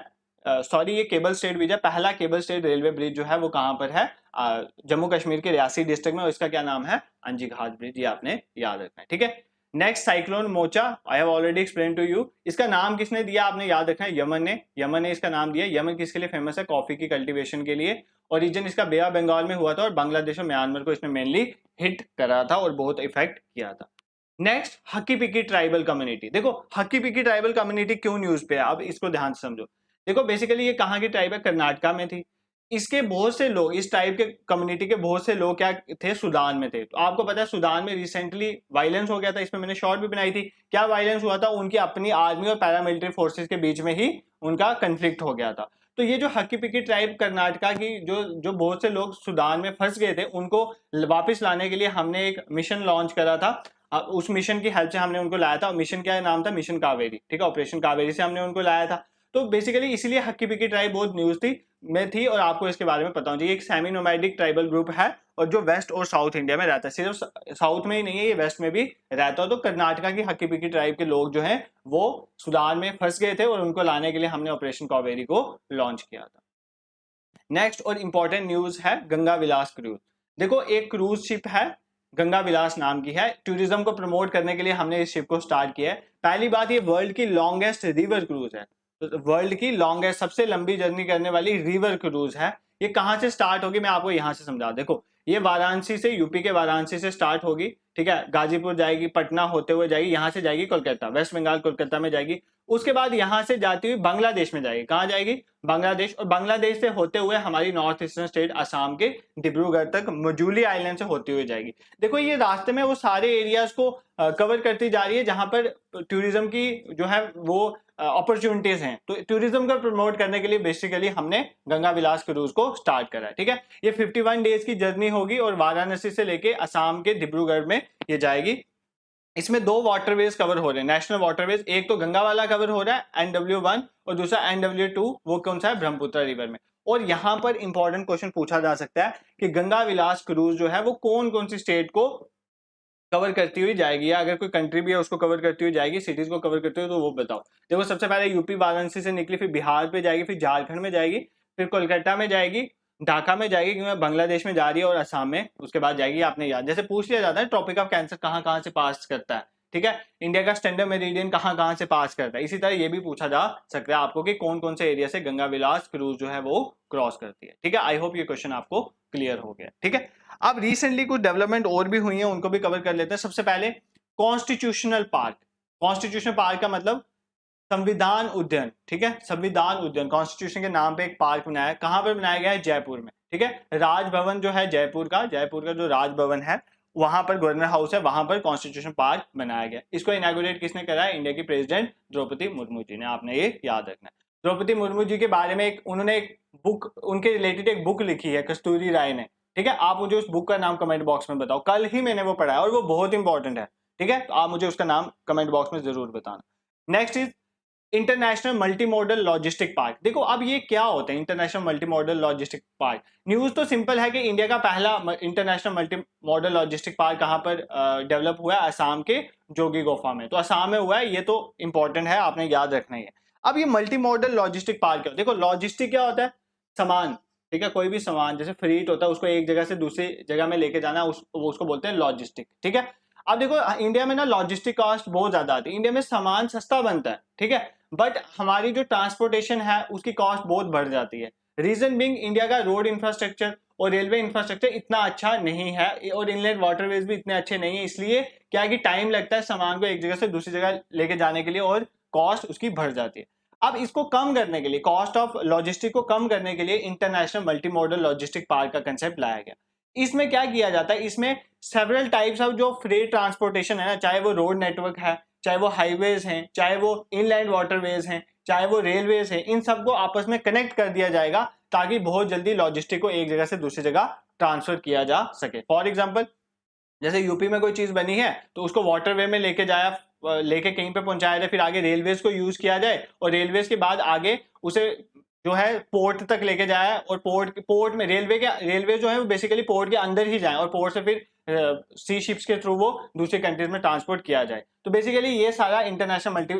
सॉरी, ये केबल स्टेड ब्रिज है, पहला केबल स्टेड रेलवे ब्रिज जो है वो कहाँ पर है? जम्मू कश्मीर के रियासी डिस्ट्रिक्ट में, और इसका क्या नाम है? अंजी घाट ब्रिज। ये आपने याद रखना है। ठीक है, next, cyclone Mocha, I have already explain to you. इसका नाम किसने दिया? आपने याद रखना है, यमन ने। यमन ने इसका नाम दिया। यमन किसके लिए फेमस है? कॉफी की कल्टीवेशन के लिए। ओरिजिन इसका बे ऑफ बंगाल में हुआ था, और बांग्लादेश और म्यांमार को इसने मेनली हिट करा था और बहुत इफेक्ट किया था। नेक्स्ट, हक्की पिकी ट्राइबल कम्युनिटी। देखो, हक्की पिकी ट्राइबल कम्युनिटी क्यों न्यूज पे है, अब इसको ध्यान से समझो। देखो, बेसिकली ये कहाँ की ट्राइब है? कर्नाटका में थी। इसके बहुत से लोग, इस टाइप के कम्युनिटी के बहुत से लोग क्या थे? सूडान में थे। तो आपको पता है सूडान में रिसेंटली वायलेंस हो गया था, इसमें मैंने शॉर्ट भी बनाई थी। क्या वायलेंस हुआ था? उनकी अपनी आर्मी और पैरामिलिट्री फोर्सेस के बीच में ही उनका कंफ्लिक्ट हो गया था। तो ये जो हक्की पिकी ट्राइब कर्नाटका की जो जो बहुत से लोग सूडान में फंस गए थे, उनको वापस लाने के लिए हमने एक मिशन लॉन्च करा था। उस मिशन की हेल्प से हमने उनको लाया था। मिशन क्या नाम था? मिशन कावेरी। ठीक है, ऑपरेशन कावेरी से हमने उनको लाया था। तो बेसिकली इसीलिए हक्की पिकी ट्राइब बहुत न्यूज थी, और आपको इसके बारे में पता होना चाहिए। एक सेमी नोमैडिक ट्राइबल ग्रुप है, और जो वेस्ट और साउथ इंडिया में रहता है, सिर्फ साउथ में ही नहीं है, ये वेस्ट में भी रहता है। तो कर्नाटका की हक्की पिकी ट्राइब के लोग जो हैं वो सूडान में फंस गए थे, और उनको लाने के लिए हमने ऑपरेशन कावेरी को लॉन्च किया था। नेक्स्ट और इंपॉर्टेंट न्यूज है गंगा विलास क्रूज। देखो, एक क्रूज शिप है, गंगा विलास नाम की है। टूरिज्म को प्रमोट करने के लिए हमने इस शिप को स्टार्ट किया है। पहली बात, ये वर्ल्ड की लॉन्गेस्ट रिवर क्रूज है। तो वर्ल्ड की लॉन्गेस्ट, सबसे लंबी जर्नी करने वाली रिवर क्रूज है। ये कहाँ से स्टार्ट होगी, मैं आपको यहाँ से समझा। देखो, ये वाराणसी से, यूपी के वाराणसी से स्टार्ट होगी। ठीक है, गाजीपुर जाएगी, पटना होते हुए जाएगी, यहाँ से जाएगी कोलकाता, वेस्ट बंगाल कोलकाता में जाएगी। उसके बाद यहाँ से जाती हुई बांग्लादेश में जाएगी। कहाँ जाएगी? बांग्लादेश। और बांग्लादेश से होते हुए हमारी नॉर्थ ईस्टर्न स्टेट असम के डिब्रूगढ़ तक मजूली आइलैंड से होती हुई जाएगी। देखो, ये रास्ते में वो सारे एरियाज को कवर करती जा रही है जहां पर टूरिज्म की जो है वो अपॉर्चुनिटीज हैं। तो टूरिज्म को प्रमोट करने के लिए बेसिकली हमने गंगा विलास क्रूज को स्टार्ट करा है। ठीक है, ये 51 डेज की जर्नी होगी, और वाराणसी से लेके असम के डिब्रूगढ़ में ये जाएगी। इसमें दो वाटरवेज कवर हो रहे हैं, नेशनल वाटरवेज। एक तो गंगा वाला कवर हो रहा है NW1, और दूसरा NW2, वो कौन सा है? ब्रह्मपुत्र रिवर में। और यहाँ पर इंपॉर्टेंट क्वेश्चन पूछा जा सकता है कि गंगा विलास क्रूज जो है वो कौन कौन सी स्टेट को कवर करती हुई जाएगी, या अगर कोई कंट्री भी है उसको कवर करती हुई जाएगी, सिटीज को कवर करती हुई, तो वो बताओ। देखो, सबसे पहले यूपी वाराणसी से निकली, फिर बिहार पे जाएगी, फिर झारखंड में जाएगी, फिर कोलकाता में जाएगी, ढाका में जाएगी क्योंकि बांग्लादेश में जा रही है, और असम में उसके बाद जाएगी। आपने याद, जैसे पूछ लिया जाता है ट्रॉपिक ऑफ कैंसर कहाँ कहाँ से पास करता है। ठीक है, इंडिया का स्टैंडर्ड मेरिडियन कहाँ कहाँ से पास करता है। इसी तरह ये भी पूछा जा सकता है आपको कि कौन कौन से एरिया से गंगा विलास क्रूज जो है वो क्रॉस करती है। ठीक है, आई होप ये क्वेश्चन आपको क्लियर हो गया। ठीक है, अब रिसेंटली कुछ डेवलपमेंट और भी हुई है, उनको भी कवर कर लेते हैं। सबसे पहले कॉन्स्टिट्यूशनल पार्क। कॉन्स्टिट्यूशनल पार्क का मतलब संविधान उद्यान, ठीक है, संविधान उद्यान कॉन्स्टिट्यूशन के नाम पे एक पार्क बनाया है। कहाँ पर बनाया गया है? जयपुर में, ठीक है। राजभवन जो है जयपुर का जो राजभवन है, वहां पर गवर्नर हाउस है, वहां पर कॉन्स्टिट्यूशन पार्क बनाया गया। इसको इनॉग्रेट किसने करा है? इंडिया की प्रेसिडेंट द्रौपदी मुर्मू जी ने। आपने ये याद रखना है। द्रौपदी मुर्मू जी के बारे में उन्होंने एक बुक, उनके रिलेटेड एक बुक लिखी है, कस्तूरी राय ने, ठीक है। आप मुझे उस बुक का नाम कमेंट बॉक्स में बताओ, कल ही मैंने वो पढ़ा है और वो बहुत इंपॉर्टेंट है, ठीक है। तो आप मुझे उसका नाम कमेंट बॉक्स में जरूर बताना। Next is international multi modal logistic park. देखो अब ये क्या होता है international multi modal logistic park? News तो सिंपल है कि इंडिया का पहला international multi modal logistic park कहाँ पर डेवलप हुआ है? असम के जोगी गुफा में। तो असम में हुआ है, ये तो इंपॉर्टेंट है, आपने याद रखना ही है। अब ये मल्टी मॉडल लॉजिस्टिक पार्क क्या? देखो लॉजिस्टिक क्या होता है? सामान, ठीक है, कोई भी सामान जैसे फ्रीट होता है उसको एक जगह से दूसरी जगह में लेके जाना, उसको बोलते हैं लॉजिस्टिक, ठीक है। अब देखो इंडिया में ना लॉजिस्टिक कॉस्ट बहुत ज्यादा आती है। इंडिया में सामान सस्ता बनता है, ठीक है, बट हमारी जो ट्रांसपोर्टेशन है उसकी कॉस्ट बहुत बढ़ जाती है। रीजन बिंग इंडिया का रोड इंफ्रास्ट्रक्चर और रेलवे इंफ्रास्ट्रक्चर इतना अच्छा नहीं है और इनलैंड वाटरवेज भी इतने अच्छे नहीं है, इसलिए क्या है कि टाइम लगता है सामान को एक जगह से दूसरी जगह लेके जाने के लिए और कॉस्ट उसकी बढ़ जाती है। अब इसको कम करने के लिए, कॉस्ट ऑफ लॉजिस्टिक को कम करने के लिए international multi modal logistic park का कंसेप्ट लाया गया। इसमें क्या किया जाता है? इसमें सेवरल टाइप्स ऑफ जो फ्रेट ट्रांसपोर्टेशन है ना, चाहे वो रोड नेटवर्क है, चाहे वो हाईवेज हैं, चाहे वो इनलैंड वाटरवेज हैं, चाहे वो रेलवेज हैं, इन सबको आपस में कनेक्ट कर दिया जाएगा ताकि बहुत जल्दी लॉजिस्टिक को एक जगह से दूसरी जगह ट्रांसफर किया जा सके। फॉर एग्जाम्पल जैसे यूपी में कोई चीज बनी है तो उसको वाटरवे में लेके जाया, लेके कहीं पे पहुंचाया जाए, फिर आगे रेलवेज को यूज किया जाए और रेलवेज के बाद आगे उसे जो है पोर्ट तक लेके जाए और पोर्ट में रेलवे जो है वो बेसिकली पोर्ट के अंदर ही जाए और पोर्ट से फिर सी शिप्स के थ्रू वो दूसरी कंट्रीज में ट्रांसपोर्ट किया जाए। तो बेसिकली ये सारा international multi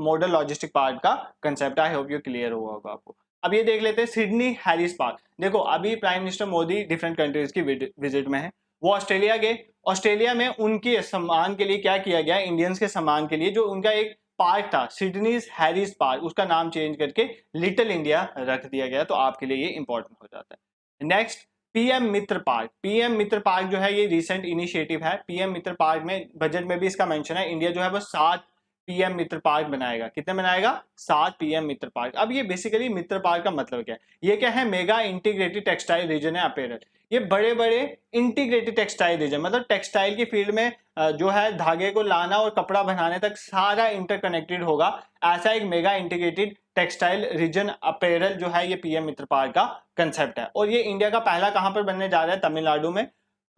modal logistic park का कंसेप्ट। आई होप ये क्लियर हुआ होगा आपको। अब ये देख लेते हैं सिडनी हैरिस पार्क। देखो अभी prime minister Modi different countries की विजिट में है, वो ऑस्ट्रेलिया गए। ऑस्ट्रेलिया में उनके सम्मान के लिए क्या किया गया? इंडियंस के सम्मान के लिए जो उनका एक पार्क था सिडनीज हैरिस पार्क, उसका नाम चेंज करके लिटिल इंडिया रख दिया गया। तो आपके लिए ये इंपॉर्टेंट हो जाता है। नेक्स्ट पीएम मित्र पार्क। पीएम मित्र पार्क जो है ये रिसेंट इनिशिएटिव है। पीएम मित्र पार्क में बजट में भी इसका मेंशन है, इंडिया जो है वो 7 पीएम मित्र पार्क बनाएगा। कितने बनाएगा? 7 पीएम मित्र पार्क। अब ये बेसिकली मित्र पार्क का मतलब क्या है? ये क्या है? मेगा इंटीग्रेटेड टेक्सटाइल रीजन है अपैरल। ये बड़े बड़े इंटीग्रेटेड टेक्सटाइल रीजन, मतलब टेक्सटाइल की फील्ड में जो है धागे को लाना और कपड़ा बनाने तक सारा इंटरकनेक्टेड होगा, ऐसा एक mega integrated textile reason apparel जो है ये पीएम मित्र पार्क का कंसेप्ट है। और ये इंडिया का पहला कहां पर बनने जा रहा है? तमिलनाडु में,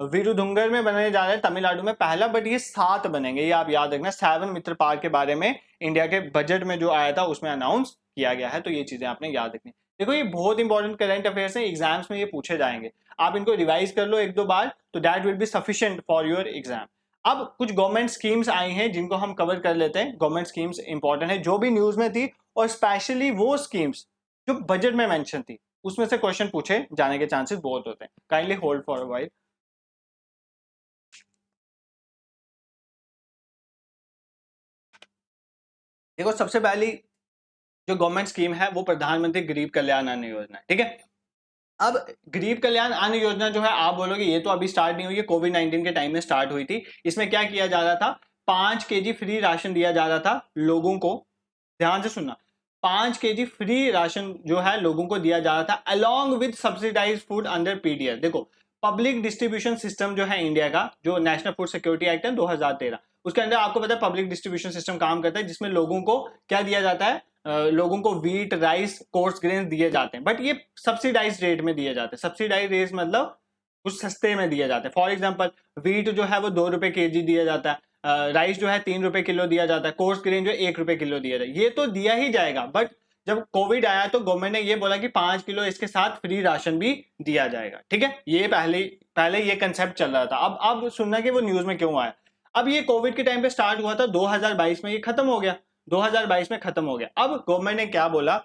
विरुधुंगर में बनने जा रहा है, तमिलनाडु में पहला, बट ये 7 बनेंगे, ये आप याद रखना। 7 मित्र पार्क के बारे में इंडिया के बजट में जो आया था उसमें अनाउंस किया गया है, तो ये चीजें आपने याद रखनी। देखो ये बहुत इंपॉर्टेंट करंट अफेयर्स है, एग्जाम्स में ये पूछे जाएंगे, आप इनको रिवाइज कर लो 1-2 बार, तो that will be sufficient for your exam. अब कुछ गवर्नमेंट स्कीम्स आई हैं जिनको हम कवर कर लेते हैं। गवर्नमेंट स्कीम्स इंपॉर्टेंट है जो भी न्यूज में थी, और स्पेशली वो स्कीम्स जो बजट में मेंशन थी, उसमें से क्वेश्चन पूछे जाने के चांसेस बहुत होते हैं। Kindly hold for a while. देखो सबसे पहली जो गवर्नमेंट स्कीम है वो प्रधानमंत्री गरीब कल्याण अन्न योजना है, ठीक है। अब गरीब कल्याण अन्न योजना जो है, आप बोलोगे ये तो अभी स्टार्ट नहीं हुई है, कोविड-19 के टाइम में स्टार्ट हुई थी। इसमें क्या किया जा रहा था? 5 केजी फ्री राशन दिया जा रहा था लोगों को। ध्यान से सुनना, 5 केजी फ्री राशन जो है लोगों को दिया जा रहा था along with subsidise food under PDS. देखो पब्लिक डिस्ट्रीब्यूशन सिस्टम जो है इंडिया का, जो नेशनल फूड सिक्योरिटी एक्ट है 2013, उसके अंदर आपको पता है पब्लिक डिस्ट्रीब्यूशन सिस्टम काम करता है, जिसमें लोगों को क्या दिया जाता है? लोगों को व्हीट, राइस, कोर्स ग्रेन दिए जाते हैं, बट ये सब्सिडाइज रेट में दिए जाते हैं। सब्सिडाइज रेट मतलब कुछ सस्ते में दिए जाते हैं। फॉर एग्जाम्पल व्हीट जो है वो 2 रुपए केजी दिया जाता है, राइस जो है 3 रुपए किलो दिया जाता है, कोर्स ग्रेन जो 1 रुपए किलो दिया जाता है। ये तो दिया ही जाएगा, बट जब कोविड आया तो गवर्नमेंट ने ये बोला कि 5 किलो इसके साथ फ्री राशन भी दिया जाएगा, ठीक है। ये पहले ये कंसेप्ट चल रहा था। अब सुनना कि वो न्यूज में क्यों आया। अब ये कोविड के टाइम पे स्टार्ट हुआ था, 2022 में ये खत्म हो गया, 2022 में खत्म हो गया। अब गवर्नमेंट ने क्या बोला?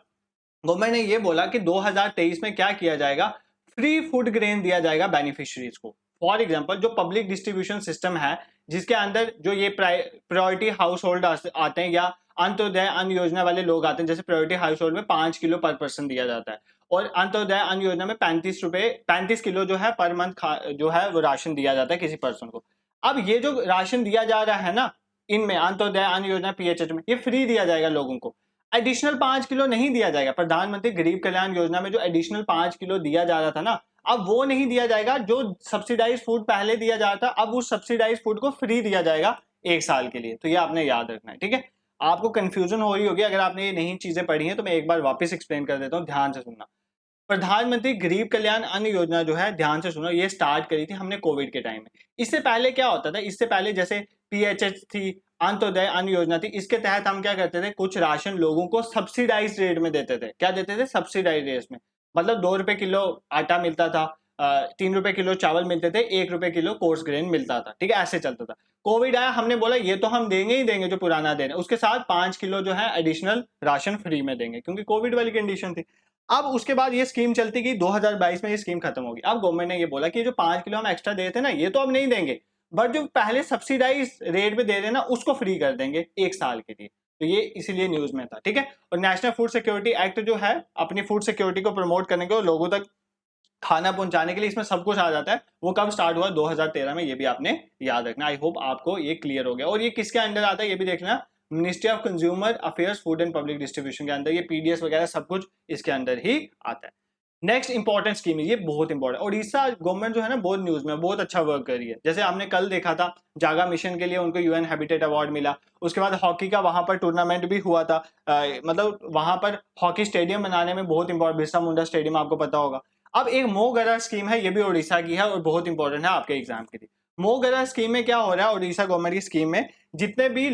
गवर्नमेंट ने ये बोला कि 2023 में क्या किया जाएगा? फ्री फूड ग्रेन दिया जाएगा बेनिफिशियरीज को। फॉर एग्जांपल जो पब्लिक डिस्ट्रीब्यूशन सिस्टम है, जिसके अंदर जो ये प्रायोरिटी हाउस होल्ड आते हैं या अंत्योदय अन्न योजना वाले लोग आते हैं, जैसे प्रायोरिटी हाउस होल्ड में 5 किलो पर पर्सन दिया जाता है, और अंत्योदय अन्न योजना में 35 किलो जो है पर मंथ जो है वो राशन दिया जाता है किसी पर्सन को। अब ये जो राशन दिया जा रहा है ना, इनमें अंत्योदय अन्न योजना पीएचएच में ये फ्री दिया जाएगा लोगों को। एडिशनल 5 किलो नहीं दिया जाएगा। प्रधानमंत्री गरीब कल्याण योजना में जो एडिशनल 5 किलो दिया जा रहा था ना, अब वो नहीं दिया जाएगा। जो सब्सिडाइज फूड पहले दिया जा रहा था, अब उस सब्सिडाइज फूड को फ्री दिया जाएगा 1 साल के लिए। तो ये आपने याद रखना है, ठीक है। आपको कंफ्यूजन हो रही होगी अगर आपने ये नहीं चीजें पढ़ी हैं, तो मैं एक बार वापस एक्सप्लेन कर देता हूँ, ध्यान से सुनना। प्रधानमंत्री गरीब कल्याण अन्न योजना जो है, ध्यान से सुनो, ये स्टार्ट करी थी हमने कोविड के टाइम में। इससे पहले क्या होता था, इससे पहले जैसे पीएचएच थी, अंत्योदय अन्न योजना थी, इसके तहत हम क्या करते थे, कुछ राशन लोगों को सब्सिडाइज रेट में देते थे। क्या देते थे, सब्सिडाइज रेट में। मतलब 2 रुपए किलो आटा मिलता था, 3 रुपए किलो चावल मिलते थे, 1 रुपए किलो कोर्स ग्रेन मिलता था, ठीक है, ऐसे चलता था। कोविड आया, हमने बोला ये तो हम देंगे ही देंगे जो पुराना दे रहे हैं, उसके साथ 5 किलो जो है एडिशनल राशन फ्री में देंगे, क्योंकि कोविड वाली कंडीशन थी। अब उसके बाद ये स्कीम चलती गई, 2022 में ये स्कीम खत्म होगी। अब गवर्नमेंट ने ये बोला कि जो 5 किलो हम एक्स्ट्रा देते ना, ये तो अब नहीं देंगे, बट जो पहले सब्सिडाइज रेट पे दे रहे ना, उसको फ्री कर देंगे 1 साल के लिए। तो ये इसीलिए न्यूज में था, ठीक है। और नेशनल फूड सिक्योरिटी एक्ट जो है, अपनी फूड सिक्योरिटी को प्रमोट करने के और लोगों तक खाना पहुंचाने के लिए, इसमें सब कुछ आ जाता है। वो कब स्टार्ट हुआ, 2013 में, ये भी आपने याद रखना। आई होप आपको ये क्लियर हो गया। और ये किसके अंडर आता है ये भी देखना, ministry of consumer affairs food and public distribution के अंदर। ये पीडीएस वगैरह सब कुछ इसके अंदर ही आता है। नेक्स्ट इंपॉर्टेंट स्कीम है, ये बहुत इंपॉर्टेंट। उड़ीसा गवर्नमेंट जो है ना, बहुत न्यूज में बहुत अच्छा वर्क कर रही है। जैसे हमने कल देखा था, जागा मिशन के लिए उनको यूएन हैबिटेट अवार्ड मिला। उसके बाद हॉकी का वहां पर टूर्नामेंट भी हुआ था। मतलब वहां पर हॉकी स्टेडियम बनाने में बहुत इंपॉर्टेंट, बिरसा मुंडा स्टेडियम आपको पता होगा। अब एक मोगरा स्कीम है, ये भी उड़ीसा की है और बहुत इंपॉर्टेंट है आपके एग्जाम के लिए। मोगरा स्कीम में क्या हो रहा है, उड़ीसा गवर्नमेंट की स्कीम में जितने भी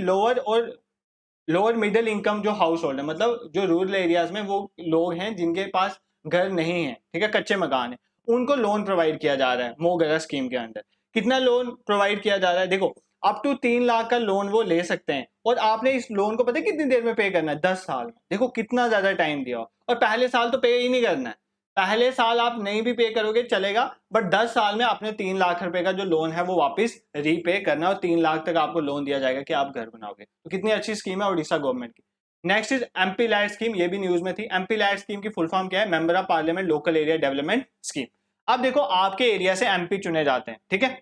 लोअर मिडिल इनकम जो हाउस होल्ड है, मतलब जो रूरल एरियाज में वो लोग हैं जिनके पास घर नहीं है, ठीक है, कच्चे मकान है, उनको लोन प्रोवाइड किया जा रहा है मोगरा स्कीम के अंदर। कितना लोन प्रोवाइड किया जा रहा है, देखो अप टू 3 लाख का लोन वो ले सकते हैं। और आपने इस लोन को पता है कितनी देर में पे करना है, 10 साल में। देखो कितना ज्यादा टाइम दिया हो। और पहले साल तो पे ही नहीं करना है, पहले साल आप नहीं भी पे करोगे चलेगा, बट 10 साल में आपने 3 लाख रुपए का जो लोन है वो वापस रीपे करना, और 3 लाख तक आपको लोन दिया जाएगा कि आप घर बनाओगे। तो कितनी अच्छी स्कीम है उड़ीसा गवर्नमेंट की। Next is MP LAD scheme, ये भी न्यूज में थी। एमपी लैड स्कीम की फुल फॉर्म क्या है, member of parliament local area development scheme. अब देखो आपके एरिया से एमपी चुने जाते हैं, ठीक है,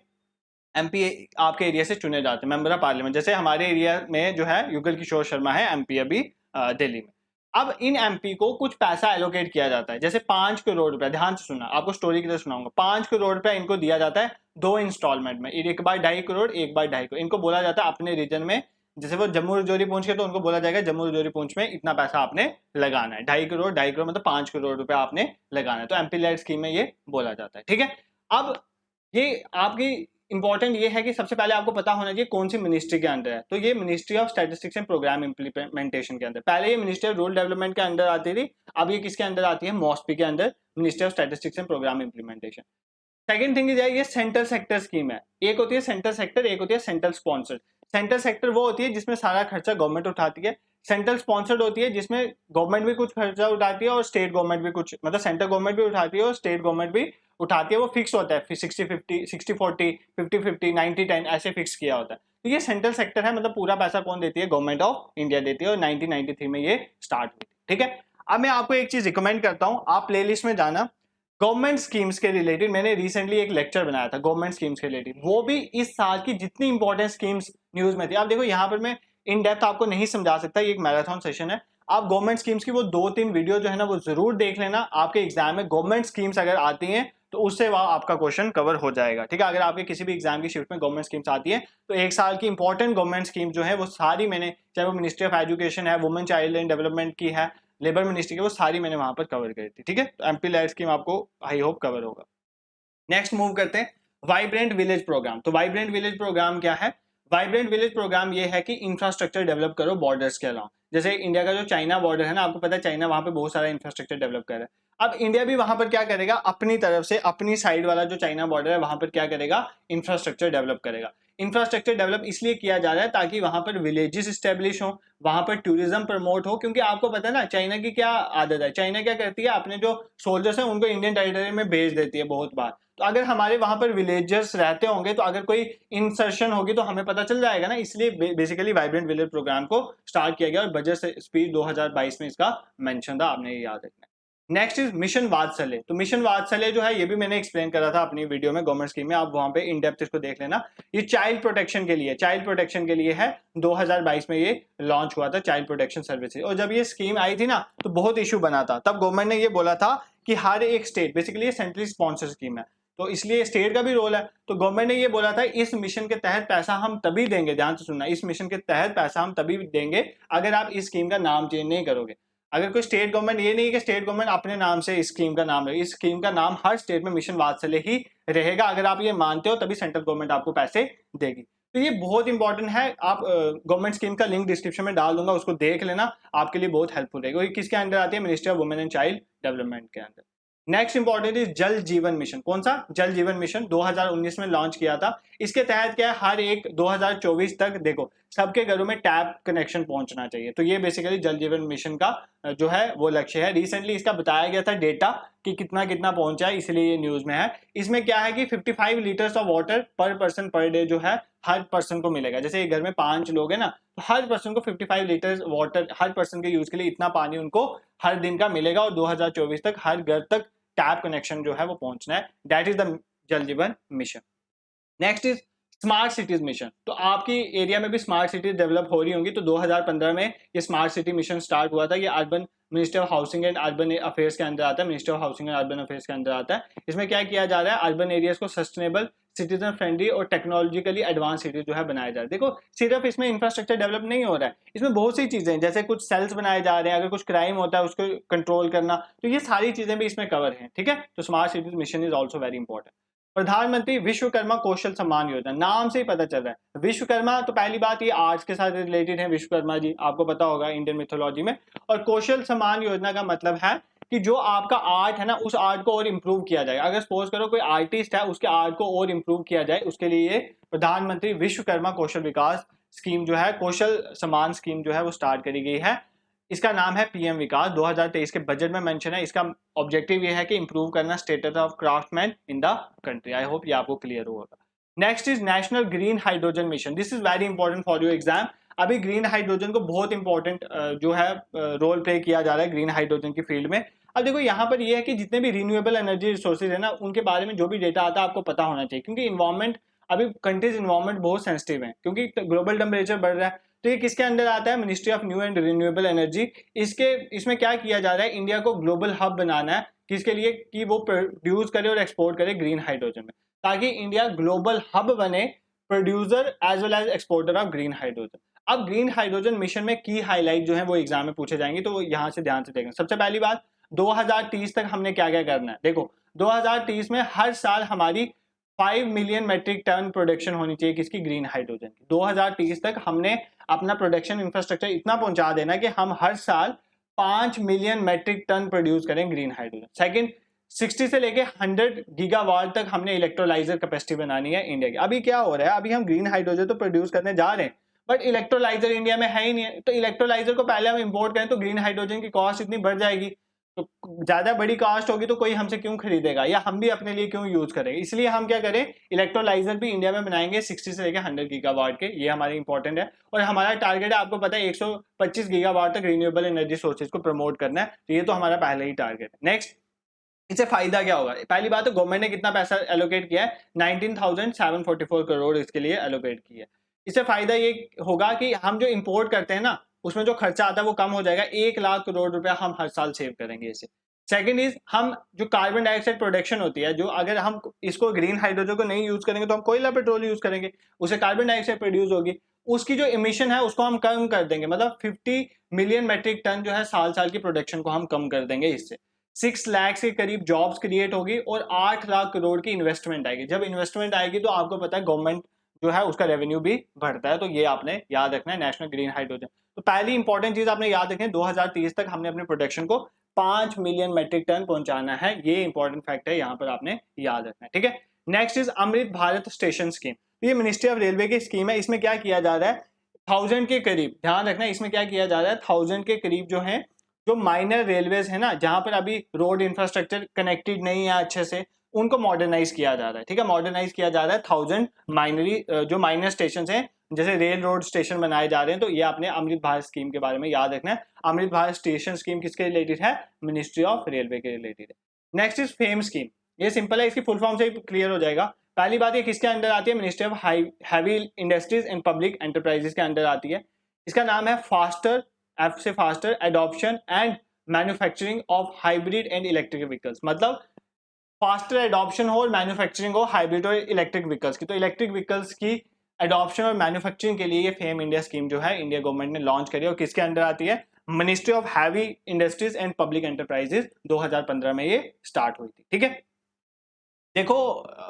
एमपी आपके एरिया से चुने जाते हैं मेंबर ऑफ पार्लियामेंट। जैसे हमारे एरिया में जो है युगल किशोर शर्मा है एमपी अभी दिल्ली में। अब इन एमपी को कुछ पैसा एलोकेट किया जाता है, जैसे 5 करोड़ रुपया, ध्यान से सुना, आपको स्टोरी की तरह सुनाऊंगा। 5 करोड़ रुपया इनको दिया जाता है 2 इंस्टॉलमेंट में, एक बार 2.5 करोड़, एक बार 2.5 करोड़। इनको बोला जाता है अपने रीजन में, जैसे वो जम्मू रजौरी पूंछ के, तो उनको बोला जाएगा जम्मू रजौरी पूंछ में इतना पैसा आपने लगाना है, 2.5 करोड़ मतलब 5 करोड़ रुपया आपने लगाना है। तो एमपी लैड स्कीम में ये बोला जाता है, ठीक है। अब ये आपकी इंपॉर्टेंट ये है कि सबसे पहले आपको पता होना चाहिए कौन सी मिनिस्ट्री के अंदर है। तो ये ministry of statistics and programme implementation के अंदर, पहले ये मिनिस्ट्री ऑफ रूरल डेवलपमेंट के अंदर आती थी, अब ये किसके अंदर आती है, मॉस्पी के अंदर, ministry of statistics and programme implementation. Second thing is ये सेंट्रल सेक्टर स्कीम है। एक होती है सेंट्रल सेक्टर, एक होती है सेंट्रल स्पॉन्सर्ड। सेंट्रल सेक्टर वो होती है जिसमें सारा खर्चा गवर्नमेंट उठाती है। सेंट्रल स्पॉन्सर्ड होती है जिसमें गवर्नमेंट भी कुछ खर्चा उठाती है और स्टेट गवर्नमेंट भी कुछ, मतलब सेंट्रल गवर्नमेंट भी उठाती है और स्टेट गवर्नमेंट भी उठाती है। वो फिक्स होता है 60-50, 60-40, 50-50, 90-10 ऐसे फिक्स किया होता है। तो ये सेंट्रल सेक्टर है, मतलब पूरा पैसा कौन देती है, गवर्नमेंट ऑफ इंडिया देती है, और 1993 में ये स्टार्ट हुई, ठीक है। अब मैं आपको एक चीज रिकमेंड करता हूं, आप प्लेलिस्ट में जाना, गवर्नमेंट स्कीम्स के रिलेटेड मैंने रिसेंटली एक लेक्चर बनाया था गवर्नमेंट स्कीम्स के रिलेटेड, वो भी इस साल की जितनी इंपॉर्टेंट स्कीम्स न्यूज में थी। आप देखो यहाँ पर मैं इन डेप्थ आपको नहीं समझा सकता, ये एक मैराथन सेशन है। आप गवर्नमेंट स्कीम्स की वो 2-3 वीडियो जो है ना वो जरूर देख लेना। आपके एग्जाम में गवर्नमेंट स्कीम्स अगर आती हैं तो उससे वह आपका क्वेश्चन कवर हो जाएगा, ठीक है। अगर आपके किसी भी एग्जाम की शिफ्ट में गवर्नमेंट स्कीम्स आती है तो एक साल की इंपॉर्टेंट गवर्नमेंट स्कीम जो है वो सारी मैंने, चाहे वो मिनिस्ट्री ऑफ एजुकेशन है, वुमेन चाइल्ड एंड डेवलपमेंट की है, लेबर मिनिस्ट्री की, वो सारी मैंने वहां पर कवर करी थी, ठीक है। तो एमपी लैड स्कीम आपको आई होप कवर होगा। नेक्स्ट मूव करते हैं वाइब्रेंट विलेज प्रोग्राम। तो वाइब्रेंट विलेज प्रोग्राम क्या है, वाइब्रेंट विलेज प्रोग्राम ये है कि इंफ्रास्ट्रक्चर डेवलप करो बॉर्डर्स के अलावा। जैसे इंडिया का जो चाइना बॉर्डर है ना, आपको पता है चाइना वहां पे बहुत सारा इंफ्रास्ट्रक्चर डेवलप कर रहा है। अब इंडिया भी वहां पर क्या करेगा, अपनी तरफ से अपनी साइड वाला जो चाइना बॉर्डर है वहां पर क्या करेगा, इंफ्रास्ट्रक्चर डेवलप करेगा। इंफ्रास्ट्रक्चर डेवलप इसलिए किया जा रहा है ताकि वहां पर विलेजेस स्टेब्लिश हो, वहां पर टूरिज्म प्रमोट हो। क्योंकि आपको पता है ना चाइना की क्या आदत है, चाइना क्या करती है, अपने जो सोल्जर्स हैं उनको इंडियन टेरिटरी में भेज देती है बहुत बार। तो अगर हमारे वहां पर विलेजर्स रहते होंगे तो अगर कोई इंसर्शन होगी तो हमें पता चल जाएगा ना, इसलिए बेसिकली वाइब्रेंट विलेज प्रोग्राम को स्टार्ट किया गया और बजट स्पीच 2022 में इसका मेंशन था, आपने ये याद रखना है। नेक्स्ट इज मिशन वात्सल्य। तो मिशन वात्सल्य जो है ये भी मैंने एक्सप्लेन करा था अपनी वीडियो में गवर्नमेंट स्कीम में, आप वहां पे इन डेप्थ इसको देख लेना। ये चाइल्ड प्रोटेक्शन के लिए, चाइल्ड प्रोटेक्शन के लिए है। 2022 में ये लॉन्च हुआ था चाइल्ड प्रोटेक्शन सर्विसेज। और जब ये स्कीम आई थी ना तो बहुत इशू बना था, तब गवर्नमेंट ने ये बोला था कि हर एक स्टेट, बेसिकली ये सेंट्रली स्पॉन्सर स्कीम है तो इसलिए स्टेट का भी रोल है। तो गवर्नमेंट ने ये बोला था इस मिशन के तहत पैसा हम तभी देंगे, ध्यान से सुनना, इस मिशन के तहत पैसा हम तभी देंगे अगर आप इस स्कीम का नाम चेंज नहीं करोगे। अगर कोई स्टेट गवर्नमेंट, ये नहीं है कि स्टेट गवर्नमेंट अपने नाम से इस स्कीम का नाम रहे, इस स्कीम का नाम हर स्टेट में मिशन वात्सल्य ही रहेगा। अगर आप ये मानते हो तभी सेंट्रल गवर्नमेंट आपको पैसे देगी। तो ये बहुत इंपॉर्टेंट है। आप गवर्नमेंट स्कीम का लिंक डिस्क्रिप्शन में डाल दूंगा, उसको देख लेना, आपके लिए बहुत हेल्पफुल रहेगा। किसके अंदर आती है? Ministry of women and child development के अंदर। नेक्स्ट इंपॉर्टेंट इज जल जीवन मिशन। कौन सा? जल जीवन मिशन 2019 में लॉन्च किया था। इसके तहत क्या है, हर एक 2024 तक देखो सबके घरों में टैप कनेक्शन पहुंचना चाहिए। तो ये बेसिकली जल जीवन मिशन का जो है वो लक्ष्य है। रिसेंटली इसका बताया गया था डेटा कि कितना कितना पहुंचा है, इसलिए ये न्यूज में है। इसमें क्या है कि 55 लीटर्स ऑफ वाटर पर पर्सन पर डे जो है हर पर्सन को मिलेगा। जैसे एक घर में 5 लोग हैं ना, तो हर पर्सन को 55 लीटर्स वाटर हर पर्सन के यूज के लिए इतना पानी उनको हर दिन का मिलेगा। और 2024 तक हर घर तक टैप कनेक्शन जो है वो पहुंचना है। दैट इज द जल जीवन mission. Next is smart cities mission. तो आपकी एरिया में भी स्मार्ट सिटीज डेवलप हो रही होंगी। तो 2015 में ये स्मार्ट सिटी मिशन स्टार्ट हुआ था। ये urban ministry of housing and urban affairs के अंदर आता है, ministry of housing and urban affairs के अंदर आता है। इसमें क्या किया जा रहा है, अर्बन एरियाज को सस्टेनेबल, सिटीजन फ्रेंडली और टेक्नोलॉजिकली एडवांस सिटीज जो है बनाया जा रहा है। देखो सिर्फ इसमें इंफ्रास्ट्रक्चर डेवलप नहीं हो रहा है, इसमें बहुत सी चीजें हैं, जैसे कुछ सेल्स बनाए जा रहे हैं, अगर कुछ क्राइम होता है उसको कंट्रोल करना, तो ये सारी चीजें भी इसमें कवर हैं। ठीक है, तो smart cities mission is also very important. प्रधानमंत्री विश्वकर्मा कौशल सम्मान योजना, नाम से ही पता चल रहा है विश्वकर्मा। तो पहली बात ये आर्ट्स के साथ रिलेटेड है विश्वकर्मा जी, आपको पता होगा इंडियन मिथोलॉजी में। और कौशल सम्मान योजना का मतलब है कि जो आपका आर्ट है ना, उस आर्ट को और इम्प्रूव किया जाए। अगर सपोज करो कोई आर्टिस्ट है, उसके आर्ट को और इम्प्रूव किया जाए, उसके लिए प्रधानमंत्री विश्वकर्मा कौशल विकास स्कीम जो है, कौशल सम्मान स्कीम जो है वो स्टार्ट करी गई है। इसका नाम है पीएम विकास। 2023 के बजट में मेंशन है। इसका ऑब्जेक्टिव ये है कि इंप्रूव करना status of craftsman in the country. I hope ये आपको क्लियर होगा। Next is national green hydrogen mission. This is very important for your exam. अभी ग्रीन हाइड्रोजन को बहुत इंपॉर्टेंट जो है रोल प्ले किया जा रहा है ग्रीन हाइड्रोजन की फील्ड में। अब देखो यहाँ पर ये है कि जितने भी रिन्यूएबल एनर्जी रिसोर्सेज है ना, उनके बारे में जो भी डेटा आता है आपको पता होना चाहिए, क्योंकि इन्वायरमेंट अभी कंट्रीज इन्वायरमेंट बहुत सेंसिटिव है, क्योंकि ग्लोबल टेम्परेचर बढ़ रहा है। तो ये किसके अंदर आता है? Ministry of new and renewable energy. इसमें क्या किया जा रहा है, इंडिया को ग्लोबल हब बनाना है। किसके लिए? कि वो प्रोड्यूस करे और एक्सपोर्ट करे ग्रीन हाइड्रोजन में, ताकि इंडिया ग्लोबल हब बने, producer as well as exporter of green hydrogen. अब ग्रीन हाइड्रोजन मिशन में की हाईलाइट जो है वो एग्जाम में पूछे जाएंगे, तो वो यहाँ से ध्यान से देखें। सबसे पहली बात, 2030 तक हमने क्या क्या करना है। देखो 2030 में हर साल हमारी 5 मिलियन मेट्रिक टन प्रोडक्शन होनी चाहिए किसकी? ग्रीन हाइड्रोजन की। 2030 तक हमने अपना प्रोडक्शन इंफ्रास्ट्रक्चर इतना पहुंचा देना कि हम हर साल 5 मिलियन मेट्रिक टन प्रोड्यूस करें ग्रीन हाइड्रोजन। सेकंड, 60 से लेके 100 गीगावाट तक हमने इलेक्ट्रोलाइजर कैपेसिटी बनानी है इंडिया की। अभी क्या हो रहा है, अभी हम ग्रीन हाइड्रोजन तो प्रोड्यूस करने जा रहे हैं, बट इलेक्ट्रोलाइजर इंडिया में है ही नहीं है। तो इलेक्ट्रोलाइजर को पहले हम इंपोर्ट करें तो ग्रीन हाइड्रोजन की कॉस्ट इतनी बढ़ जाएगी, तो ज्यादा बड़ी कॉस्ट होगी, तो कोई हमसे क्यों खरीदेगा, या हम भी अपने लिए क्यों यूज करेंगे। इसलिए हम क्या करें, इलेक्ट्रोलाइजर भी इंडिया में बनाएंगे 60 से लेकर 100 गीगावाट के। ये हमारे इंपॉर्टेंट है। और हमारा टारगेट है, आपको पता है 125 गीगावाट तक रिन्यूएबल एनर्जी सोर्सेज को प्रमोट करना है। तो ये तो हमारा पहले ही टारगेट है। नेक्स्ट, इससे फायदा क्या होगा? पहली बात तो गवर्नमेंट ने कितना पैसा एलोकेट किया है, 19,744 करोड़ इसके लिए एलोकेट किया है। इससे फायदा ये होगा कि हम जो इंपोर्ट करते हैं ना, उसमें जो खर्चा आता है वो कम हो जाएगा। 1 लाख करोड़ रुपया हम हर साल सेव करेंगे इससे। सेकंड इज, हम जो कार्बन डाइऑक्साइड प्रोडक्शन होती है, जो अगर हम इसको ग्रीन हाइड्रोजन को नहीं यूज करेंगे तो हम कोयला पेट्रोल यूज करेंगे, उससे कार्बन डाइऑक्साइड प्रोड्यूस होगी, उसकी जो इमिशन है उसको हम कम कर देंगे। मतलब 50 मिलियन मेट्रिक टन जो है साल की प्रोडक्शन को हम कम कर देंगे इससे। 6 लाख के करीब जॉब्स क्रिएट होगी और 8 लाख करोड़ की इन्वेस्टमेंट आएगी। जब इन्वेस्टमेंट आएगी तो आपको पता है गवर्नमेंट जो है उसका रेवेन्यू भी बढ़ता है। तो ये आपने याद रखना है, नेशनल ग्रीन हाइड्रोजन। तो पहली इंपॉर्टेंट चीज आपने याद रखनी है, 2030 तक हमने अपने प्रोडक्शन को 5 मिलियन मेट्रिक टन पहुंचाना है। ये इंपॉर्टेंट फैक्ट है, यहाँ पर आपने याद रखना है। ठीक है, next is Amrit Bharat station scheme. ये मिनिस्ट्री ऑफ रेलवे की स्कीम है। इसमें क्या किया जा रहा है, 1000 के करीब, ध्यान रखना है, इसमें क्या किया जा रहा है, 1000 के करीब जो है, जो माइनर रेलवेज है ना, जहां पर अभी रोड इंफ्रास्ट्रक्चर कनेक्टेड नहीं है अच्छे से, उनको मॉडर्नाइज किया जा रहा है। ठीक है, मॉडर्नाइज किया जा रहा है। 1000 माइनरी जो माइनर स्टेशन हैं जैसे रेल रोड स्टेशन बनाए जा रहे हैं, तो ये आपने अमृत भारत स्कीम के बारे में याद रखना है। अमृत भारत स्टेशन स्कीम किसके रिलेटेड है? मिनिस्ट्री ऑफ रेलवे के रिलेटेड है। Next is fame scheme. ये सिंपल है, इसकी फुल फॉर्म से क्लियर हो जाएगा। पहली बात, ये किसके अंडर आती है? Ministry of heavy industries and public enterprises के अंडर आती है। इसका नाम है फास्टर, एफ से faster, adoption and manufacturing of hybrid and electric vehicles. मतलब फास्टर एडॉप्शन हो और मैन्युफैक्चरिंग हो हाइब्रिड और इलेक्ट्रिक व्हीकल्स की। तो इलेक्ट्रिक व्हीकल्स की एडॉप्शन और मैन्युफैक्चरिंग के लिए ये फेम इंडिया स्कीम जो है इंडिया गवर्नमेंट ने लॉन्च करी, और किसके अंडर आती है? Ministry of heavy industries and public enterprises. 2015 में ये स्टार्ट हुई थी। ठीक है, देखो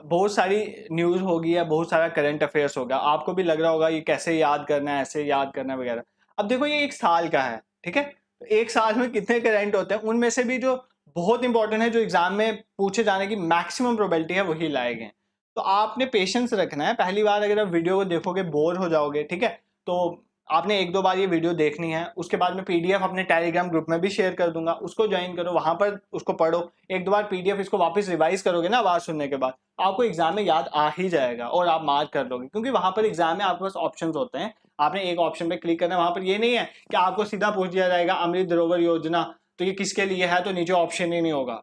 बहुत सारी न्यूज होगी या बहुत सारा करंट अफेयर्स होगा, आपको भी लग रहा होगा ये कैसे याद करना है, ऐसे याद करना है वगैरह। अब देखो ये एक साल का है, ठीक है, तो एक साल में कितने करंट होते हैं, उनमें से भी जो बहुत इंपॉर्टेंट है, जो एग्जाम में पूछे जाने की मैक्सिमम प्रोबेबिलिटी है, वही लाए गए। तो आपने पेशेंस रखना है। पहली बार अगर आप वीडियो को देखोगे बोर हो जाओगे, ठीक है, तो आपने एक दो बार ये वीडियो देखनी है। उसके बाद में पीडीएफ अपने टेलीग्राम ग्रुप में भी शेयर कर दूंगा, उसको ज्वाइन करो, वहां पर उसको पढ़ो। एक दो बार पीडीएफ इसको वापस रिवाइज करोगे ना आवाज सुनने के बाद, आपको एग्जाम में याद आ ही जाएगा और आप मार्क कर लोगे, क्योंकि वहां पर एग्जाम में आपके पास ऑप्शंस होते हैं। आपने एक ऑप्शन पे क्लिक करना है, वहां पर ये नहीं है कि आपको सीधा पूछ दिया जाएगा अमृत धरोहर योजना तो ये किसके लिए है, तो नीचे ऑप्शन ही नहीं होगा,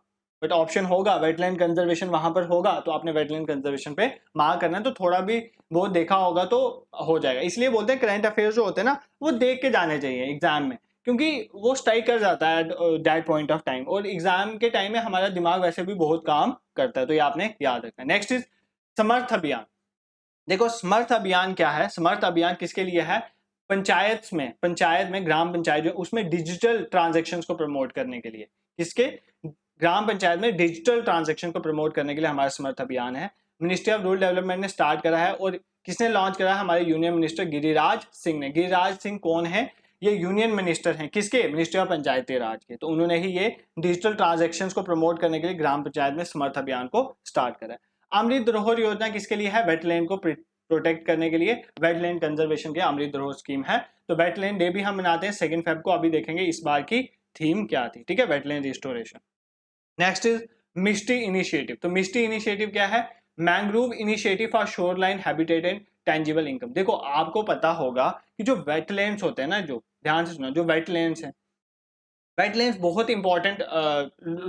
बट ऑप्शन होगा वेटलैंड कंजर्वेशन, वहां पर होगा, तो आपने वेटलैंड कंजर्वेशन पे मार्क करना है। तो थोड़ा भी वो देखा होगा तो हो जाएगा। इसलिए बोलते हैं करंट अफेयर्स जो होते हैं ना, वो देख के जाने चाहिए एग्जाम में, क्योंकि वो स्ट्राइक कर जाता है दैट पॉइंट ऑफ टाइम, और एग्जाम के टाइम में हमारा दिमाग वैसे भी बहुत काम करता है, तो ये आपने याद रखना है। नेक्स्ट इज समर्थ अभियान। देखो समर्थ अभियान क्या है? समर्थ अभियान किसके लिए है? पंचायत में ग्राम पंचायत जो उसमें डिजिटल ट्रांजेक्शन को प्रमोट करने के लिए। किसके? ग्राम पंचायत में डिजिटल ट्रांजेक्शन को प्रमोट करने के लिए हमारा समर्थ अभियान है। मिनिस्ट्री ऑफ रूरल डेवलपमेंट ने स्टार्ट करा है, और किसने लॉन्च करा है? हमारे यूनियन मिनिस्टर गिरिराज सिंह ने। गिरिराज सिंह कौन है? ये यूनियन मिनिस्टर हैं किसके? मिनिस्ट्री ऑफ पंचायती राज के। तो उन्होंने ही ये डिजिटल ट्रांजेक्शन को प्रमोट करने के लिए ग्राम पंचायत में समर्थ अभियान को स्टार्ट करा है। अमृत धरोहर योजना किसके लिए है? वेटलैंड को प्रोटेक्ट करने के लिए, वेटलैंड कंजर्वेशन के अमृत धरोहर स्कीम है। तो वेटलैंड डे भी हम मनाते हैं 2 फेब को। अभी देखेंगे इस बार की थीम क्या थी, ठीक है, wetland restoration. Next is MISHTI initiative. तो मिस्टी इनिशिएटिव क्या है? Mangrove initiative for shoreline habitat and tangible income. देखो आपको पता होगा कि जो वेटलैंड्स होते हैं ना, जो ध्यान से सुनो, जो वेटलैंड्स हैं, वेटलैंड्स बहुत इंपॉर्टेंट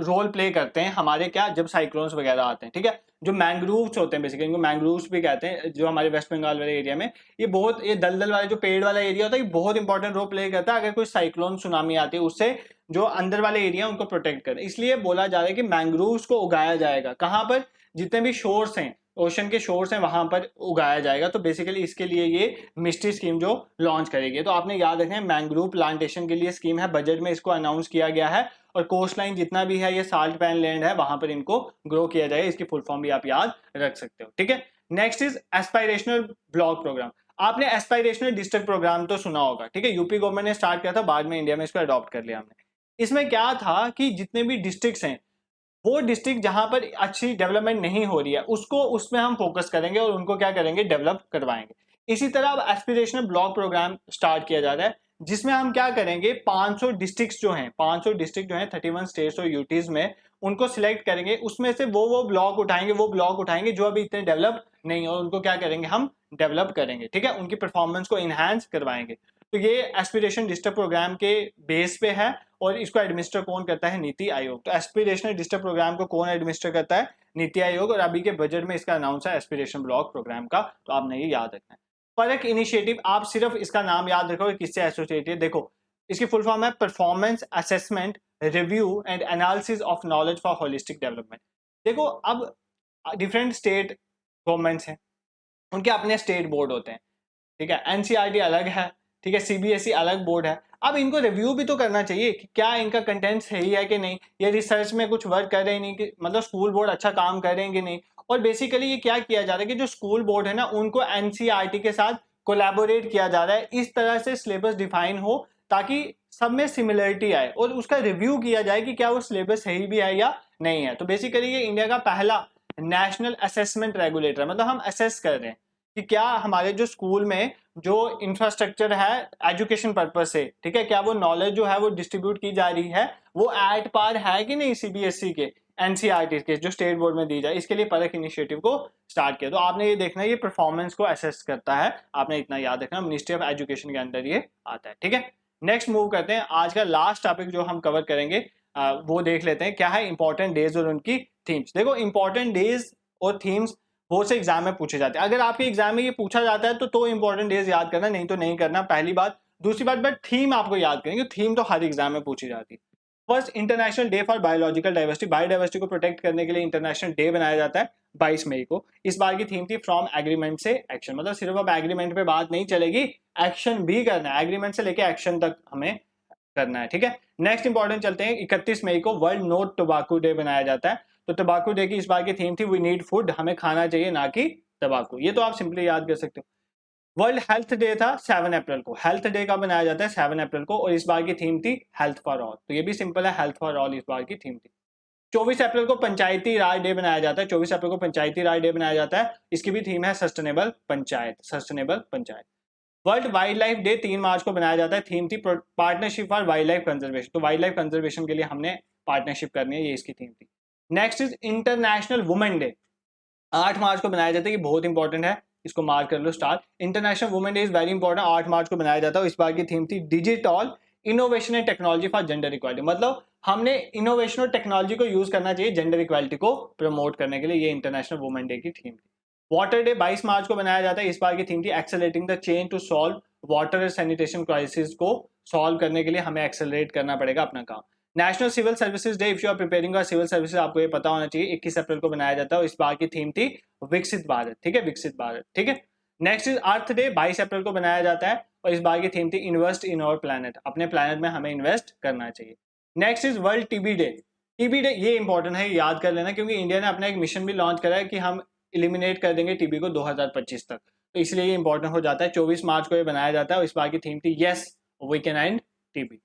रोल प्ले करते हैं हमारे क्या, जब साइक्लोन्स वगैरह आते हैं, ठीक है। जो मैंग्रोव्स होते हैं, बेसिकली इनको मैंग्रोव्स भी कहते हैं, जो हमारे वेस्ट बंगाल वाले एरिया में ये बहुत, ये दलदल वाले जो पेड़ वाला एरिया होता है, ये बहुत इंपॉर्टेंट रोल प्ले करता है। अगर कोई साइक्लोन सुनामी आती है, उससे जो अंदर वाले एरिया उनको प्रोटेक्ट करें, इसलिए बोला जा रहा है कि मैंग्रोव्स को उगाया जाएगा। कहाँ पर? जितने भी शोर्स हैं, ओशन के शोर्स हैं, वहां पर उगाया जाएगा। तो बेसिकली इसके लिए ये मिस्टी स्कीम जो लॉन्च करेगी, तो आपने याद रखें मैंग्रोव प्लांटेशन के लिए स्कीम है, बजट में इसको अनाउंस किया गया है। और कोस्ट लाइन जितना भी है, ये साल्ट पैन लैंड है, वहां पर इनको ग्रो किया जाएगा। इसकी फुल फॉर्म भी आप याद रख सकते हो, ठीक है। Next is aspirational block programme. आपने एस्पायरेशनल डिस्ट्रिक्ट प्रोग्राम तो सुना होगा, ठीक है, यूपी गवर्नमेंट ने स्टार्ट किया था, बाद में इंडिया में इसको अडॉप्ट कर लिया हमने। इसमें क्या था कि जितने भी डिस्ट्रिक्ट्स हैं, वो डिस्ट्रिक्ट जहां पर अच्छी डेवलपमेंट नहीं हो रही है, उसको उसमें हम फोकस करेंगे और उनको क्या करेंगे, डेवलप करवाएंगे। इसी तरह अब एस्पिरेशनल ब्लॉक प्रोग्राम स्टार्ट किया जा रहा है, जिसमें हम क्या करेंगे, 500 डिस्ट्रिक्ट्स जो हैं, 500 डिस्ट्रिक्ट जो हैं 31 स्टेट्स और यूटीज में, उनको सिलेक्ट करेंगे। उसमें से वो ब्लॉक उठाएंगे जो अभी इतने डेवलप नहीं, और उनको क्या करेंगे, हम डेवलप करेंगे, ठीक है, उनकी परफॉर्मेंस को इनहांस करवाएंगे। तो ये एस्पिरेशन डिस्ट्रिक्ट प्रोग्राम के बेस पे है, और इसको एडमिनिस्टर कौन करता है? नीति आयोग। तो एस्पिरेशनल डिस्ट्रिक्ट प्रोग्राम को कौन एडमिनिस्टर करता है? नीति आयोग। और अभी के बजट में इसका अनाउंस है एस्पिरेशन ब्लॉक प्रोग्राम का, तो आपने ये याद रखना है। फर्क इनिशिएटिव, आप सिर्फ इसका नाम याद रखो किससे एसोसिएटेड। देखो इसकी फुल फॉर्म है performance assessment review and analysis of knowledge for holistic development. देखो अब डिफरेंट स्टेट गवर्नमेंट्स हैं, उनके अपने स्टेट बोर्ड होते हैं, ठीक है, एनसीईआरटी अलग है, ठीक है, सीबीएसई अलग बोर्ड है। अब इनको रिव्यू भी तो करना चाहिए कि क्या इनका कंटेंट सही है कि नहीं, ये रिसर्च में कुछ वर्क कर रहे नहीं, कि मतलब स्कूल बोर्ड अच्छा काम करेंगे नहीं। और बेसिकली ये क्या किया जा रहा है कि जो स्कूल बोर्ड है ना, उनको एनसीईआरटी के साथ कोलैबोरेट किया जा रहा है, इस तरह से सिलेबस डिफाइन हो ताकि सब में सिमिलरिटी आए, और उसका रिव्यू किया जाए कि क्या वो सिलेबस सही भी है या नहीं है। तो बेसिकली ये इंडिया का पहला नेशनल असेसमेंट रेगुलेटर, मतलब हम असेस कर रहे हैं कि क्या हमारे जो स्कूल में जो इंफ्रास्ट्रक्चर है एजुकेशन पर्पज से, ठीक है, क्या वो नॉलेज जो है वो डिस्ट्रीब्यूट की जा रही है, वो एट पार है कि नहीं सीबीएसई के, एनसीईआरटी के जो स्टेट बोर्ड में दी जाए, इसके लिए परख इनिशिएटिव को स्टार्ट किया। तो आपने ये देखना है ये परफॉर्मेंस को असेस करता है, आपने इतना याद रखना, मिनिस्ट्री ऑफ एजुकेशन के अंदर ये आता है। ठीक है, नेक्स्ट मूव करते हैं। आज का लास्ट टॉपिक जो हम कवर करेंगे वो देख लेते हैं क्या है, इंपॉर्टेंट डेज और उनकी थीम्स। देखो इंपॉर्टेंट डेज और थीम्स बहुत से एग्जाम में पूछे जाते हैं। अगर आपके एग्जाम में ये पूछा जाता है तो इंपॉर्टेंट डेज याद करना, नहीं तो नहीं करना, पहली बात। दूसरी बात, बट थीम आपको याद करेंगे, थीम तो हर एग्जाम में पूछी जाती है। First, international day for biological diversity. Biodiversity को प्रोटेक्ट करने के लिए इंटरनेशनल डे बनाया जाता है 22 मई को। इस बार की थीम थी फ्रॉम एग्रीमेंट से एक्शन, मतलब सिर्फ अब एग्रीमेंट पे बात नहीं चलेगी, एक्शन भी करना है, एग्रीमेंट से लेके एक्शन तक हमें करना है। ठीक है, नेक्स्ट इंपॉर्टेंट चलते हैं। 31 मई को वर्ल्ड नो टोबैको डे बनाया जाता है। तो टोबैको डे की इस बार की थीम थी वी नीड फूड, हमें खाना चाहिए ना कि तंबाकू। ये तो आप सिंपली याद कर सकते हो। वर्ल्ड हेल्थ डे था 7 अप्रैल को। हेल्थ डे का बनाया जाता है 7 अप्रैल को, और इस बार की थीम थी हेल्थ फॉर ऑल। तो ये भी सिंपल है, हेल्थ फॉर ऑल इस बार की थीम थी। 24 अप्रैल को पंचायती राज डे बनाया जाता है। 24 अप्रैल को पंचायती राज डे बनाया जाता है, इसकी भी थीम है sustainable panchayat, sustainable panchayat. World wild life day 3 मार्च को बनाया जाता है, थीम थी partnership for wild life conservation. तो वाइल्ड लाइफ कंजर्वेशन के लिए हमने पार्टनरशिप करनी है, ये इसकी थीम थी। Next is international women day, 8 March को बनाया जाता है, ये बहुत इंपॉर्टेंट है, इसको मार्क कर लो star. International women day is very important, 8 March को बनाया जाता है। इस बार की थीम थी digital innovation and technology for gender equality, मतलब हमने इनोवेशन और टेक्नोलॉजी को यूज करना चाहिए जेंडर इक्वालिटी को प्रमोट करने के लिए, ये इंटरनेशनल वुमेन डे की थीम थी। वाटर डे 22 मार्च को बनाया जाता है, इस बार की थीम थी accelerating the change to solve water sanitation crisis को सॉल्व करने के लिए हमें एक्सेलरेट करना पड़ेगा अपना काम। National civil services day, if you are preparing for civil services, आपको ये पता होना चाहिए, 21 अप्रैल को बनाया जाता है, और इस बार की थीम थी विकसित भारत। ठीक है, विकसित भारत। ठीक है, नेक्स्ट इज अर्थ डे, 22 अप्रैल को बनाया जाता है, और इस बार की थीम थी इन्वेस्ट इन आवर प्लैनेट, अपने प्लैनेट में हमें इन्वेस्ट करना चाहिए। Next is world TB day. TB day ये इंपॉर्टेंट है, याद कर लेना, क्योंकि इंडिया ने अपना एक मिशन भी लॉन्च करा है कि हम इलिमिनेट कर देंगे टीबी को 2025 तक, तो इसलिए ये इंपॉर्टेंट हो जाता है। 24 मार्च को ये बनाया जाता है, और इस बार की थीम थी yes we can end TB.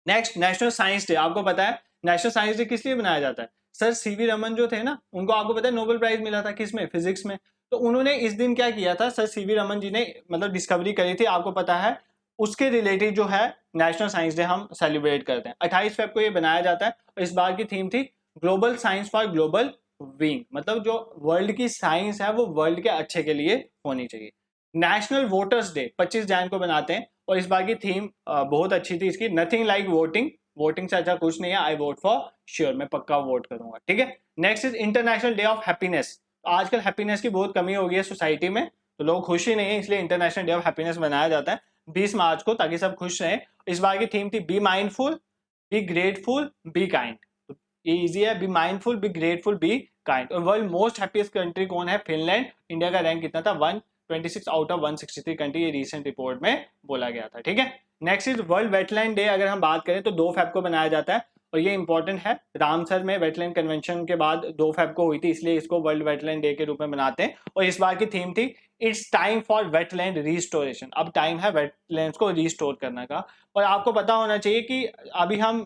Next, national science day, आपको पता है नेशनल साइंस डे किस लिए बनाया जाता है? सर सीवी रमन जो थे ना, उनको आपको पता है नोबेल प्राइज मिला था किस में, फिजिक्स में। तो उन्होंने इस दिन क्या किया था, सर सीवी रमन जी ने मतलब डिस्कवरी करी थी, आपको पता है, उसके रिलेटेड जो है नेशनल साइंस डे हम सेलिब्रेट करते हैं। 28 फेब को ये बनाया जाता है, और इस बार की थीम थी global science for global wing, मतलब जो वर्ल्ड की साइंस है वो वर्ल्ड के अच्छे के लिए होनी चाहिए। नेशनल वोटर्स डे 25 जनवरी को बनाते हैं, और इस बार की थीम बहुत अच्छी थी इसकी, नथिंग लाइक वोटिंग, वोटिंग से अच्छा कुछ नहीं है, आई वोट फॉर श्योर, मैं पक्का वोट करूंगा। ठीक है, next is international day of happiness. आजकल हैप्पीनेस की बहुत कमी हो गई है सोसाइटी में, तो लोग खुश ही नहीं है, इसलिए इंटरनेशनल डे ऑफ हैप्पीनेस बनाया जाता है 20 मार्च को, ताकि सब खुश रहें। इस बार की थीम थी be mindful, be grateful, be kind. ये इजी है, be mindful, be grateful, be kind. और वर्ल्ड मोस्ट हैप्पीएस्ट कंट्री कौन है? फिनलैंड। इंडिया का रैंक कितना था? 126 आउट ऑफ 163 कंट्री, ये रिसेंट रिपोर्ट में बोला गया था। ठीक है, next is world wetland day. अगर हम बात करें तो 2 फेब को बनाया जाता है, और ये इंपॉर्टेंट है, रामसर में वेटलैंड कन्वेंशन के बाद 2 फेब को हुई थी, इसलिए इसको वर्ल्ड वेटलैंड डे के रूप में बनाते हैं। और इस बार की थीम थी it's time for wetland restoration, अब टाइम है वेटलैंड्स को रिस्टोर करने का। और आपको पता होना चाहिए कि अभी हम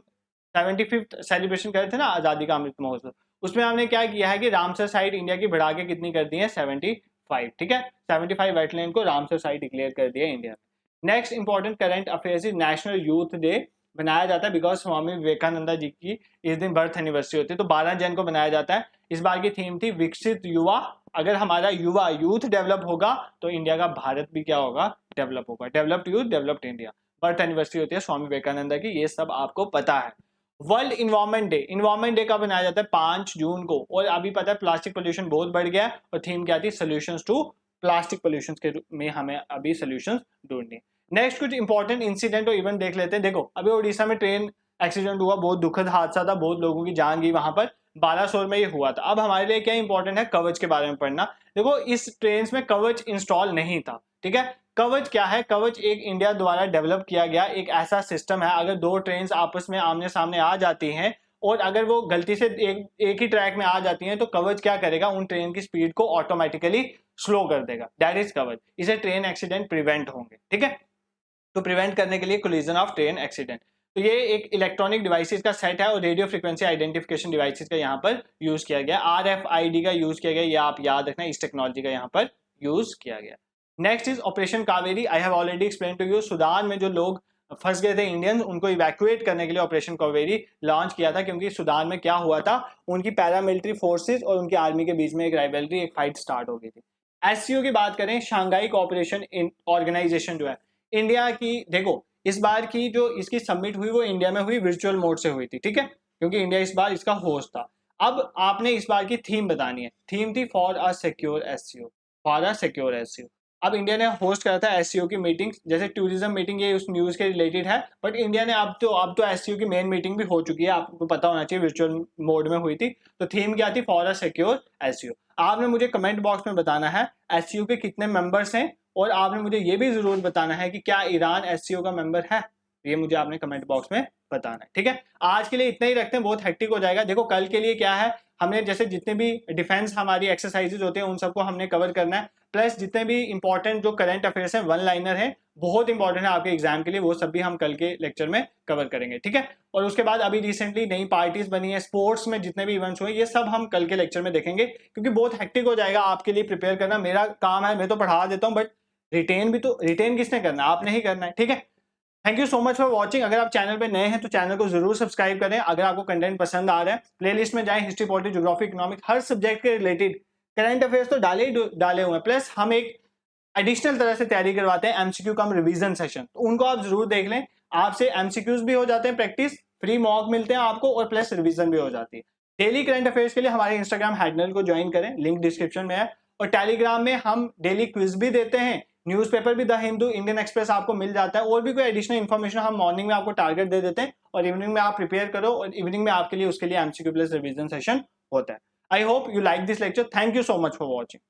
75th सेलिब्रेशन कर रहे थे ना आजादी का अमृत महोत्सव, उसमें हमने क्या किया है कि रामसर साइट इंडिया की बढ़ा के कितनी कर दी है? 75। ठीक है, 75 वेटलैंड को रामसर साइट डिक्लेयर कर दिया इंडिया में। Next important current affairs is national youth day बनाया जाता है, बिकॉज स्वामी विवेकानंद जी की इस दिन बर्थ एनिवर्सरी होती है, तो 12 जनवरी को बनाया जाता है। इस बार की थीम थी विकसित युवा। अगर हमारा युवा यूथ डेवलप होगा तो इंडिया का भारत भी क्या होगा? डेवलप होगा। Developed youth, developed India. Birth anniversary होती है स्वामी विवेकानंद की, ये सब आपको पता है। World environment day, environment day का बनाया जाता है 5 जून को, और अभी पता है प्लास्टिक पोल्यूशन बहुत बढ़ गया है, और थीम क्या थी? सोल्यूशंस टू प्लास्टिक पोल्यूशन के में हमें अभी सोल्यूशंस ढूंढने। नेक्स्ट कुछ इंपॉर्टेंट इंसिडेंट और इवेंट देख लेते हैं। देखो अभी उड़ीसा में ट्रेन एक्सीडेंट हुआ, बहुत दुखद हादसा था, बहुत लोगों की जान गई वहां पर, बालासोर में ये हुआ था। अब हमारे लिए क्या इंपॉर्टेंट है? कवच के बारे में पढ़ना। देखो इस ट्रेन में कवच इंस्टॉल नहीं था। ठीक है, कवच क्या है? कवच एक इंडिया द्वारा डेवलप किया गया एक ऐसा सिस्टम है, अगर 2 ट्रेन आपस में आमने सामने आ जाती हैं और अगर वो गलती से एक ही ट्रैक में आ जाती हैं, तो कवच क्या करेगा? उन ट्रेन की स्पीड को ऑटोमेटिकली स्लो कर देगा। दैट इज कवच। इसे ट्रेन एक्सीडेंट प्रिवेंट होंगे। ठीक है, तो प्रिवेंट करने के लिए कोलिजन ऑफ ट्रेन एक्सीडेंट, तो ये एक इलेक्ट्रॉनिक डिवाइसेस का सेट है और रेडियो फ्रीक्वेंसी आइडेंटिफिकेशन डिवाइसेस का यहाँ पर यूज किया गया। RFID का यूज किया गया, ये आप याद रखना, इस टेक्नोलॉजी का यहाँ पर यूज किया गया। Next is operation Kaveri. I have already explain to you, Sudan में जो लोग फंस गए थे इंडियंस, उनको इवैक्यूएट करने के लिए ऑपरेशन कावेरी लॉन्च किया था, क्योंकि सूडान में क्या हुआ था, उनकी पैरामिलिट्री फोर्सेस और उनकी आर्मी के बीच में एक राइवलरी, एक फाइट स्टार्ट हो गई थी। एससीओ की बात करें, शंघाई कोऑपरेशन ऑर्गेनाइजेशन जो है इंडिया की, देखो इस बार की जो इसकी सबमिट हुई वो इंडिया में हुई, वर्चुअल मोड से हुई थी, ठीक है, क्योंकि इंडिया इस बार इसका होस्ट था। अब आपने इस बार की थीम बतानी है, थीम थी for a secure SCO, for a secure SCO. अब इंडिया ने होस्ट करा था एससीओ की मीटिंग, जैसे टूरिज्म मीटिंग ये उस न्यूज के रिलेटेड है, बट इंडिया ने अब तो एससीओ की मेन मीटिंग भी हो चुकी है, आपको पता होना चाहिए, वर्चुअल मोड में हुई थी। तो थीम क्या थी, फॉर अ सिक्योर एससीओ। आपने मुझे कमेंट बॉक्स में बताना है एससीओ के कितने मेंबर्स हैं, और आपने मुझे ये भी जरूर बताना है कि क्या ईरान एससीओ का मेंबर है, ये मुझे आपने कमेंट बॉक्स में बताना है, ठीक है। आज के लिए इतना ही रखते हैं, बहुत हेक्टिक हो जाएगा। देखो कल के लिए क्या है, हमने जैसे जितने भी डिफेंस हमारी एक्सरसाइजेज होते हैं उन सबको हमने कवर करना है, प्लस जितने भी इंपॉर्टेंट जो करंट अफेयर्स हैं, वन लाइनर है, बहुत इंपॉर्टेंट है आपके एग्जाम के लिए, वो सब भी हम कल के लेक्चर में कवर करेंगे, ठीक है। और उसके बाद अभी रिसेंटली नई पार्टीज बनी है, स्पोर्ट्स में जितने भी इवेंट्स हुए, ये सब हम कल के लेक्चर में देखेंगे, क्योंकि बहुत हेक्टिक हो जाएगा आपके लिए प्रिपेयर करना। मेरा काम है, मैं तो पढ़ा देता हूँ, बट रिटेन किसने करना है, आपने ही करना है, ठीक है। Thank you so much for watching. अगर आप चैनल पे नए हैं तो चैनल को जरूर सब्सक्राइब करें। अगर आपको कंटेंट पसंद आ रहा है, प्लेलिस्ट में जाएं, हिस्ट्री, पॉलिटी, ज्योग्राफी, इकोनॉमिक, हर सब्जेक्ट के रिलेटेड करंट अफेयर्स तो डाले हुए हैं, प्लस हम एक एडिशनल तरह से तैयारी करवाते हैं, एमसीक्यू कम रिवीजन सेशन, तो उनको आप जरूर देख लें। आपसे एमसीक्यूज भी हो जाते हैं प्रैक्टिस, फ्री मॉक मिलते हैं आपको, और प्लस रिवीजन भी हो जाती है। डेली करंट अफेयर्स के लिए हमारे इंस्टाग्राम हैंडल को ज्वाइन करें, लिंक डिस्क्रिप्शन में है। और टेलीग्राम में हम डेली क्विज भी देते हैं, न्यूज़पेपर भी द हिंदू, इंडियन एक्सप्रेस आपको मिल जाता है, और भी कोई एडिशनल इन्फॉर्मेशन हम मॉर्निंग में आपको टारगेट दे देते हैं, और इवनिंग में आप प्रिपेयर करो, और इवनिंग में आपके लिए उसके लिए एमसीक्यू प्लस रिवीजन सेशन होता है। I hope you like this lecture. Thank you so much for watching.